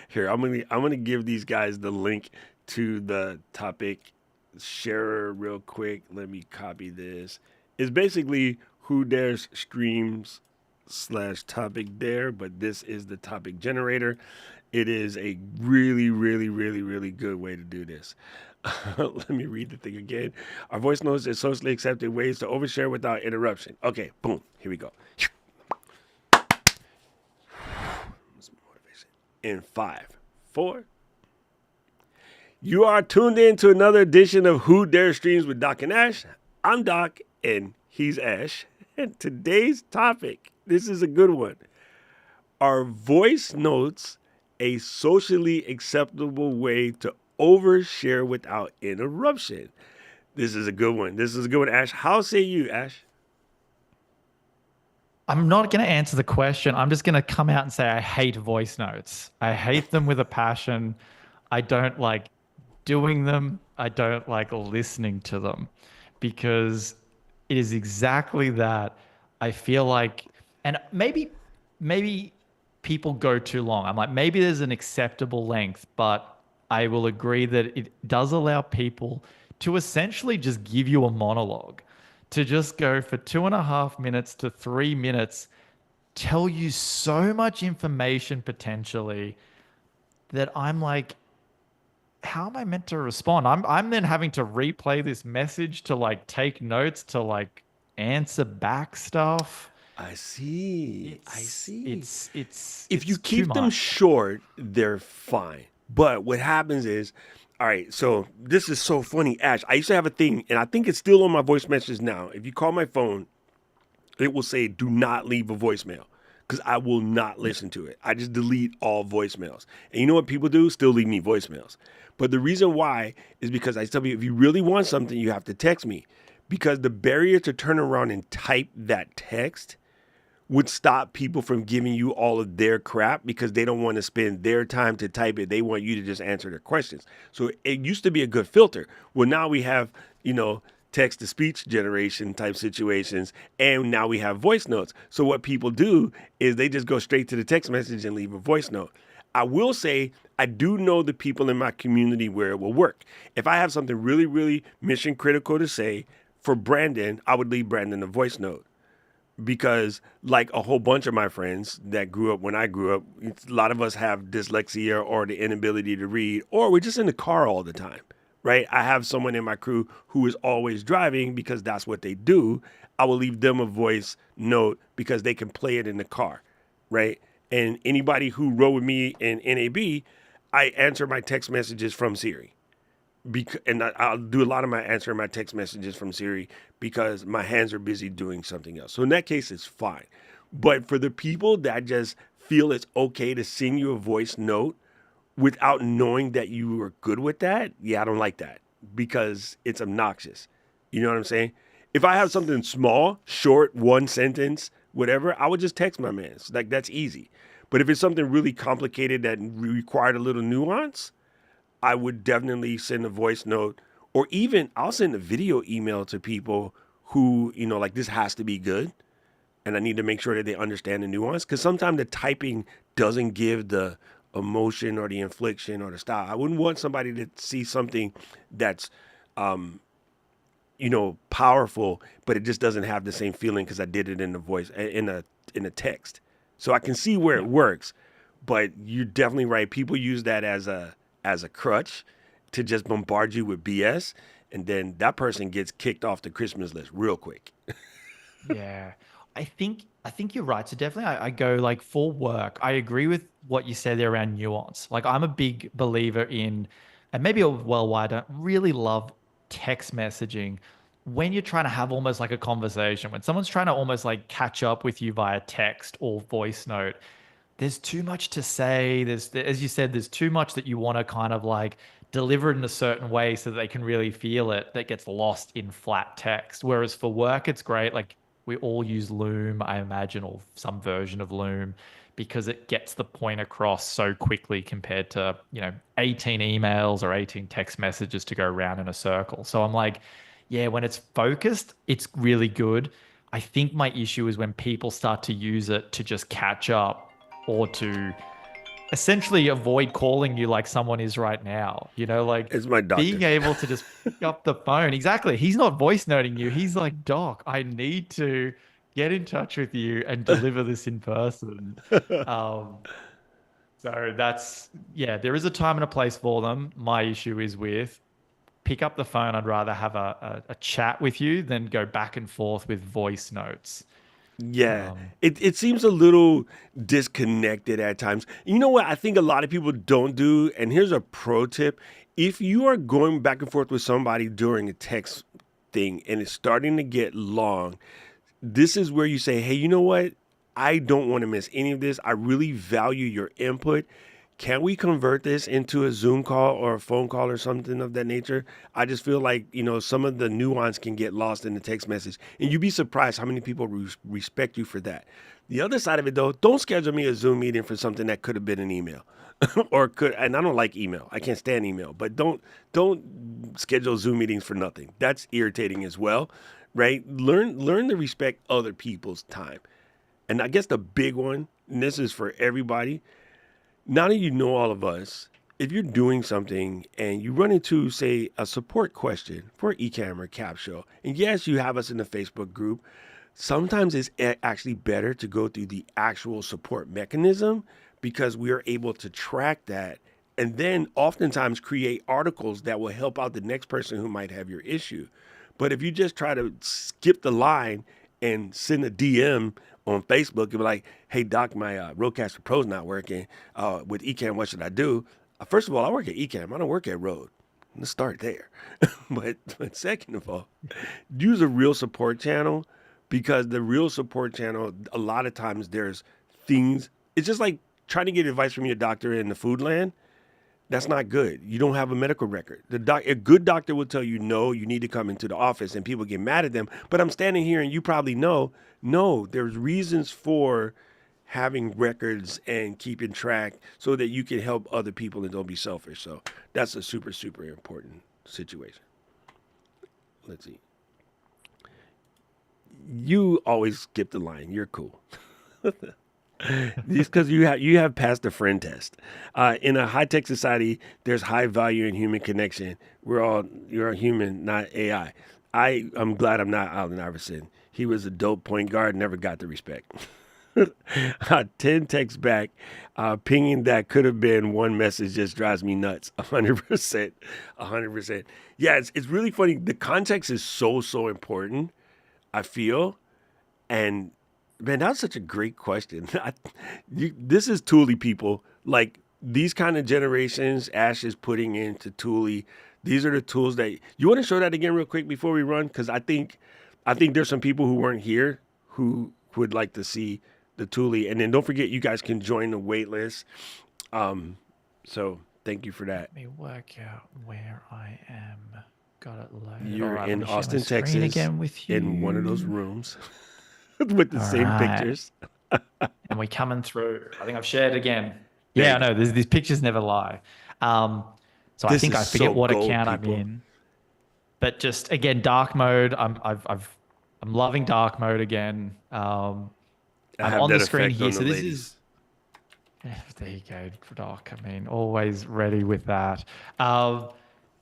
Speaker 2: Here, I'm gonna give these guys the link to the topic sharer real quick. Let me copy this. It's basically who dares streams / topic there, but this is the topic generator. It is a really, really, really, really good way to do this. Let me read the thing again. Our voice notes is socially accepted ways to overshare without interruption. Okay, boom. Here we go. In 5, 4. You are tuned in to another edition of Who Dare Streams with Doc and Ash. I'm Doc and he's Ash. And today's topic, this is a good one. Are voice notes a socially acceptable way to overshare without interruption? This is a good one. This is a good one, Ash. How say you, Ash?
Speaker 3: I'm not going to answer the question. I'm just going to come out and say I hate voice notes. I hate them with a passion. I don't like doing them. I don't like listening to them because it is exactly that. I feel like, and maybe people go too long. I'm like, maybe there's an acceptable length, but I will agree that it does allow people to essentially just give you a monologue. To just go for 2.5 minutes to 3 minutes, tell you so much information potentially that I'm like, how am I meant to respond? I'm then having to replay this message to like take notes to like answer back stuff.
Speaker 2: I see.
Speaker 3: It's
Speaker 2: if you keep them short, they're fine. But what happens is, all right, so this is so funny, Ash. I used to have a thing, and I think it's still on my voice messages now. If you call my phone, it will say, do not leave a voicemail, because I will not listen to it. I just delete all voicemails. And you know what people do? Still leave me voicemails. But the reason why is because I tell you, if you really want something, you have to text me. Because the barrier to turn around and type that text would stop people from giving you all of their crap because they don't want to spend their time to type it. They want you to just answer their questions. So it used to be a good filter. Well, now we have, text to speech generation type situations, and now we have voice notes. So what people do is they just go straight to the text message and leave a voice note. I will say I do know the people in my community where it will work. If I have something really, really mission critical to say for Brandon, I would leave Brandon a voice note because, like a whole bunch of my friends that grew up when I grew up, a lot of us have dyslexia or the inability to read, or we're just in the car all the time, right? I have someone in my crew who is always driving because that's what they do. I will leave them a voice note because they can play it in the car, right? And anybody who rode with me in NAB, I answer my text messages from Siri. And I'll do a lot of my answering my text messages from Siri because my hands are busy doing something else. So in that case, it's fine. But for the people that just feel it's okay to send you a voice note without knowing that you are good with that, yeah, I don't like that because it's obnoxious. You know what I'm saying? If I have something small, short, one sentence, whatever, I would just text my man. Like that's easy. But if it's something really complicated that required a little nuance, I would definitely send a voice note, or even I'll send a video email to people who, like this has to be good. And I need to make sure that they understand the nuance because sometimes the typing doesn't give the emotion or the infliction or the style. I wouldn't want somebody to see something that's, powerful, but it just doesn't have the same feeling because I did it in the voice, in a text. So I can see where it works, but you're definitely right. People use that as a crutch to just bombard you with BS, and then that person gets kicked off the Christmas list real quick.
Speaker 3: Yeah, I think you're right. So definitely, I go like for work. I agree with what you said there around nuance. Like I'm a big believer in, and maybe well, why I don't really love text messaging when you're trying to have almost like a conversation. When someone's trying to almost like catch up with you via text or voice note, there's too much to say. As you said, there's too much that you want to kind of like deliver it in a certain way so that they can really feel it that gets lost in flat text. Whereas for work, it's great. Like we all use Loom, I imagine, or some version of Loom because it gets the point across so quickly compared to, 18 emails or 18 text messages to go around in a circle. So I'm like, yeah, when it's focused, it's really good. I think my issue is when people start to use it to just catch up or to essentially avoid calling you like someone is right now. Like
Speaker 2: It's my doctor.
Speaker 3: being able to just pick up the phone. Exactly. He's not voice noting you. He's like, Doc, I need to get in touch with you and deliver this in person. Um, so yeah, there is a time and a place for them. My issue is with pick up the phone. I'd rather have a chat with you than go back and forth with voice notes.
Speaker 2: Yeah,
Speaker 3: Um,
Speaker 2: it seems a little disconnected at times. You know what I think a lot of people don't do, and here's a pro tip. If you are going back and forth with somebody during a text thing and it's starting to get long, this is where you say, hey, you know what? I don't want to miss any of this. I really value your input. Can we convert this into a Zoom call or a phone call or something of that nature? I just feel like, some of the nuance can get lost in the text message. And you'd be surprised how many people respect you for that. The other side of it, though, don't schedule me a Zoom meeting for something that could have been an email. And I don't like email. I can't stand email, but don't schedule Zoom meetings for nothing. That's irritating as well, right? Learn to respect other people's time. And I guess the big one, and this is for everybody, now that you know all of us, if you're doing something and you run into, say, a support question for Ecamm or Capsho, and yes, you have us in the Facebook group, sometimes it's actually better to go through the actual support mechanism because we are able to track that and then oftentimes create articles that will help out the next person who might have your issue. But if you just try to skip the line and send a DM on Facebook and be like, hey, Doc, my Rodecaster Pro's not working. With Ecamm, what should I do? First of all, I work at Ecamm. I don't work at Rode. Let's start there. but second of all, use a real support channel because the real support channel, a lot of times there's things. It's just like trying to get advice from your doctor in the food land. That's not good. You don't have a medical record. A good doctor will tell you, no, you need to come into the office, and people get mad at them. But I'm standing here and you probably know, no, there's reasons for having records and keeping track so that you can help other people and don't be selfish. So that's a super, super important situation. Let's see. You always skip the line. You're cool. Just because you have passed the friend test. In a high tech society, there's high value in human connection. You're a human, not AI. I'm glad I'm not Allen Iverson. He was a dope point guard, never got the respect. 10 texts back, pinging that could have been one message just drives me nuts. 100%. 100%. Yeah, it's really funny. The context is so important, I feel. And man, that was such a great question. This is Thule, people. Like these kind of generations, Ash is putting into Thule. These are the tools that you want to show that again real quick before we run, because I think there's some people who weren't here who would like to see the Thule. And then don't forget, you guys can join the wait list. So thank you for that.
Speaker 3: Let me work out where I am. Got it loaded.
Speaker 2: You're
Speaker 3: All right, let
Speaker 2: in
Speaker 3: me share my
Speaker 2: Austin,
Speaker 3: screen
Speaker 2: Texas,
Speaker 3: again with you.
Speaker 2: in one of those rooms with the
Speaker 3: All
Speaker 2: same
Speaker 3: right.
Speaker 2: pictures.
Speaker 3: And we're coming through. I think I've shared it again.
Speaker 2: There
Speaker 3: Yeah,
Speaker 2: you
Speaker 3: I know.
Speaker 2: go.
Speaker 3: These pictures never lie. So I
Speaker 2: This
Speaker 3: think
Speaker 2: is
Speaker 3: I forget
Speaker 2: so
Speaker 3: what
Speaker 2: gold,
Speaker 3: account I'm
Speaker 2: people.
Speaker 3: in. But just again, dark mode. I'm loving dark mode again.
Speaker 2: I
Speaker 3: I'm
Speaker 2: have
Speaker 3: on the
Speaker 2: that
Speaker 3: screen
Speaker 2: effect
Speaker 3: here.
Speaker 2: on the
Speaker 3: So this is
Speaker 2: ladies.
Speaker 3: there you go, Doc. I mean, always ready with that. Um,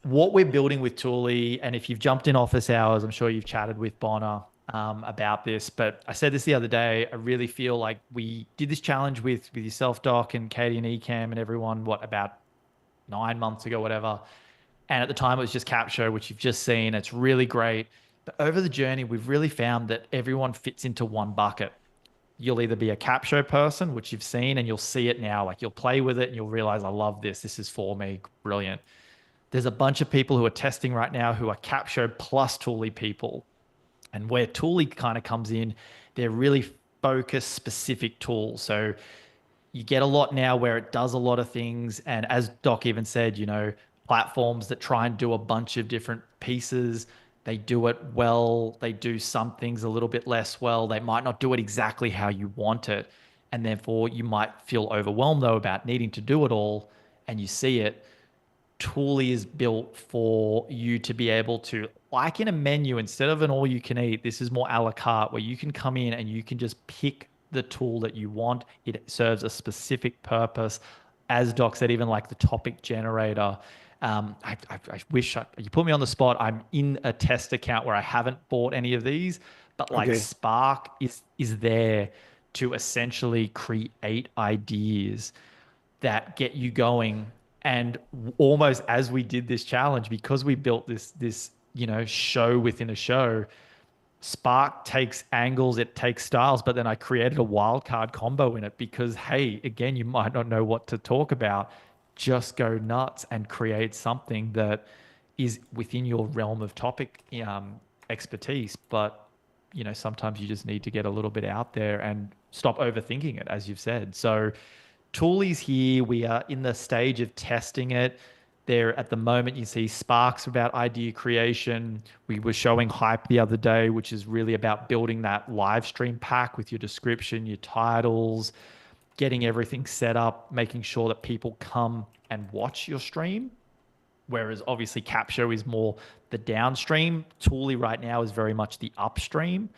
Speaker 3: what we're building with Thule, and if you've jumped in office hours, I'm sure you've chatted with Bonner about this. But I said this the other day. I really feel like we did this challenge with yourself, Doc, and Katie and Ecamm and everyone. What about 9 months ago, whatever? And at the time, it was just Capsho, which you've just seen. It's really great. But over the journey, we've really found that everyone fits into one bucket. You'll either be a Capsho person, which you've seen, and you'll see it now. Like you'll play with it and you'll realize, I love this. This is for me. Brilliant. There's a bunch of people who are testing right now who are Capsho plus Thule people. And where Thule kind of comes in, they're really focused, specific tools. So you get a lot now where it does a lot of things. And as Doc even said, platforms that try and do a bunch of different pieces, they do it well. They do some things a little bit less well. They might not do it exactly how you want it. And therefore, you might feel overwhelmed, though, about needing to do it all. And you see it. Tool is built for you to be able to, like in a menu, instead of an all you can eat, this is more a la carte where you can come in and you can just pick the tool that you want. It serves a specific purpose. As Doc said, even like the topic generator. I wish you put me on the spot. I'm in a test account where I haven't bought any of these, but like
Speaker 2: Okay.
Speaker 3: Spark is there to essentially create ideas that get you going. And almost as we did this challenge, because we built this show within a show, Spark takes angles, it takes styles, but then I created a wild card combo in it because, hey, again, you might not know what to talk about. Just go nuts and create something that is within your realm of topic expertise. But sometimes you just need to get a little bit out there and stop overthinking it, as you've said. So Toolie's here. We are in the stage of testing it. There at the moment, you see Sparks about idea creation. We were showing Hype the other day, which is really about building that live stream pack with your description, your titles, getting everything set up, making sure that people come and watch your stream. Whereas obviously Capsho is more the downstream. Toolie right now is very much the upstream.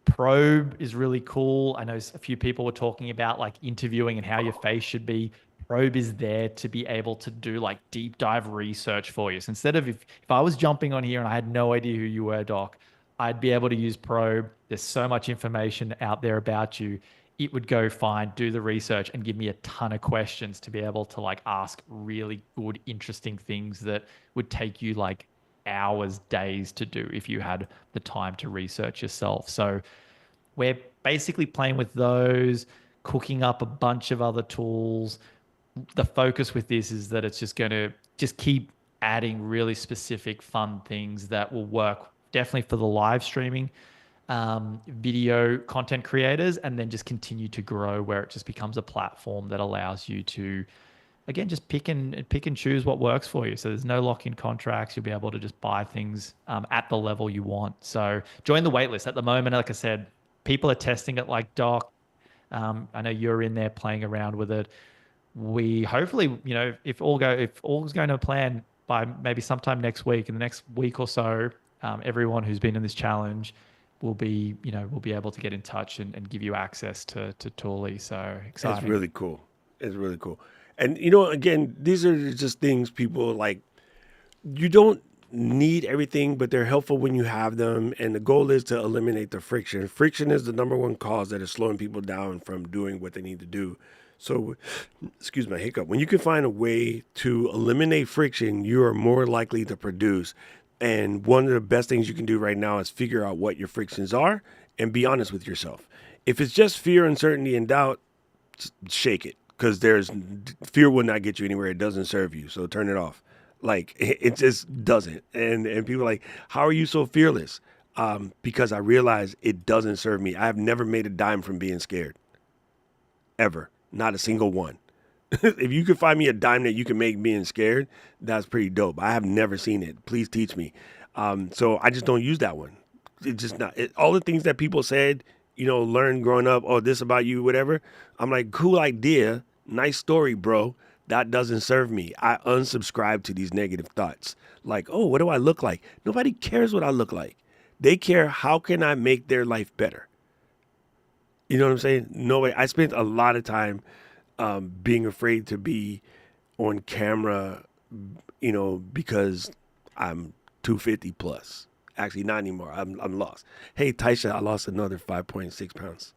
Speaker 3: Probe is really cool. I know a few people were talking about like interviewing and how your face should be. Probe is there to be able to do like deep dive research for you. So instead of if I was jumping on here and I had no idea who you were, Doc, I'd be able to use Probe. There's so much information out there about you. It would go find, do the research, and give me a ton of questions to be able to like ask really good, interesting things that would take you like hours, days to do if you had the time to research yourself. So we're basically playing with those, cooking up a bunch of other tools. The focus with this is that it's just going to just keep adding really specific fun things that will work definitely for the live streaming video content creators, and then just continue to grow where it just becomes a platform that allows you to again just pick and choose what works for you. So there's no lock-in contracts. You'll be able to just buy things at the level you want. So join the waitlist at the moment. Like I said, people are testing it like Doc. I know you're in there playing around with it. We hopefully, if all's going to plan by maybe sometime next week, in the next week or so, everyone who's been in this challenge, we'll be able to get in touch and give you access to Tooley. So exciting.
Speaker 2: It's really cool. It's really cool. And, you know, again, these are just things people like, you don't need everything, but they're helpful when you have them. And the goal is to eliminate the friction. Friction is the number one cause that is slowing people down from doing what they need to do. So, excuse my hiccup. When you can find a way to eliminate friction, you are more likely to produce. And one of the best things you can do right now is figure out what your frictions are and be honest with yourself. If it's just fear, uncertainty, and doubt, just shake it, because fear will not get you anywhere. It doesn't serve you. So turn it off. Like, it just doesn't. And people are like, how are you so fearless? Because I realize it doesn't serve me. I have never made a dime from being scared. Ever. Not a single one. If you could find me a dime that you can make being scared, that's pretty dope. I have never seen it. Please teach me. So I just don't use that one. It's just not. All the things that people said, you know, learn growing up, oh, this about you, whatever. I'm like, cool idea. Nice story, bro. That doesn't serve me. I unsubscribe to these negative thoughts. Like, oh, what do I look like? Nobody cares what I look like. They care, how can I make their life better? You know what I'm saying? Nobody. I spent a lot of time being afraid to be on camera, you know, because I'm 250 plus. Actually, not anymore. I'm lost. Hey, Taisha, I lost another 5.6 pounds.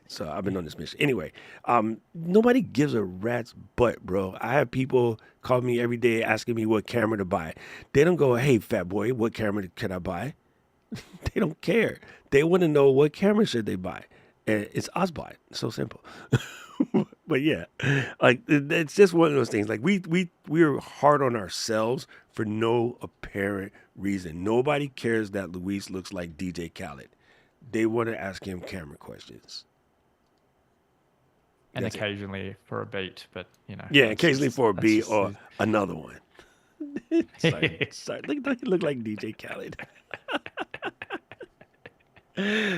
Speaker 2: So I've been on this mission. Anyway, nobody gives a rat's butt, bro. I have people call me every day asking me what camera to buy. They don't go, hey, fat boy, what camera can I buy? They don't care. They want to know what camera should they buy. And it's Osbot. So simple. But yeah, like, it's just one of those things. Like, we're hard on ourselves for no apparent reason. Nobody cares that Luis looks like DJ Khaled. They want to ask him camera questions.
Speaker 3: And
Speaker 2: That's
Speaker 3: occasionally for a beat, but, you know.
Speaker 2: Yeah, occasionally for a
Speaker 3: that's
Speaker 2: beat
Speaker 3: just
Speaker 2: or another one. Sorry. Look like DJ Khaled.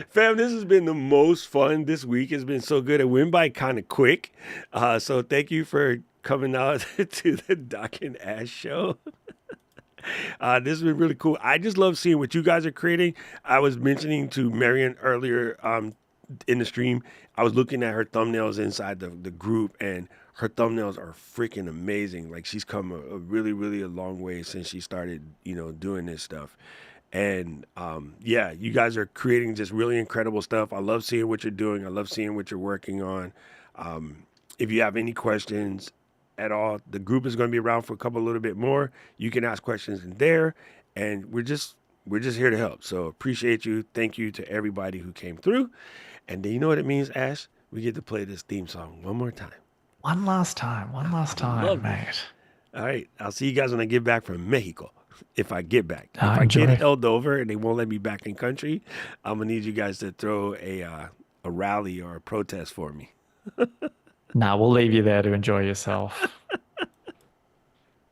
Speaker 2: Fam, this has been the most fun. This week has been so good. It went by kind of quick. So thank you for coming out to the Doc and Ash show. This has been really cool. I just love seeing what you guys are creating. I was mentioning to Marion earlier in the stream, I was looking at her thumbnails inside the group, and her thumbnails are freaking amazing. Like, she's come a really, really a long way since she started, you know, doing this stuff. And yeah, you guys are creating just really incredible stuff. I love seeing what you're doing. I love seeing what you're working on. If you have any questions at all, the group is going to be around for a little bit more. You can ask questions in there, and we're just here to help. So appreciate you. Thank you to everybody who came through. And then, you know what it means, Ash? We get to play this theme song one more time.
Speaker 3: One last time, mate.
Speaker 2: All right. I'll see you guys when I get back from Mexico. If I get back. If I
Speaker 3: enjoy.
Speaker 2: get held over and they won't let me back in country, I'm going to need you guys to throw a rally or a protest for me.
Speaker 3: Nah, we'll leave you there to enjoy yourself.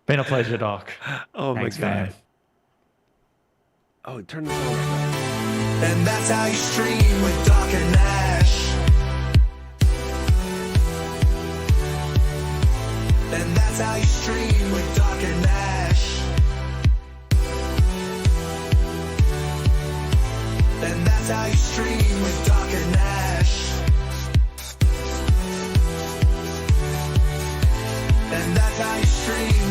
Speaker 3: Been a pleasure, Doc.
Speaker 2: Oh,
Speaker 3: Thanks,
Speaker 2: my God.
Speaker 3: man.
Speaker 2: Oh, turn this on.
Speaker 4: And that's how you stream with Doc and Ash. And that's how you stream with Doc and Ash. And that's how you stream with Doc and Ash. And that's how you stream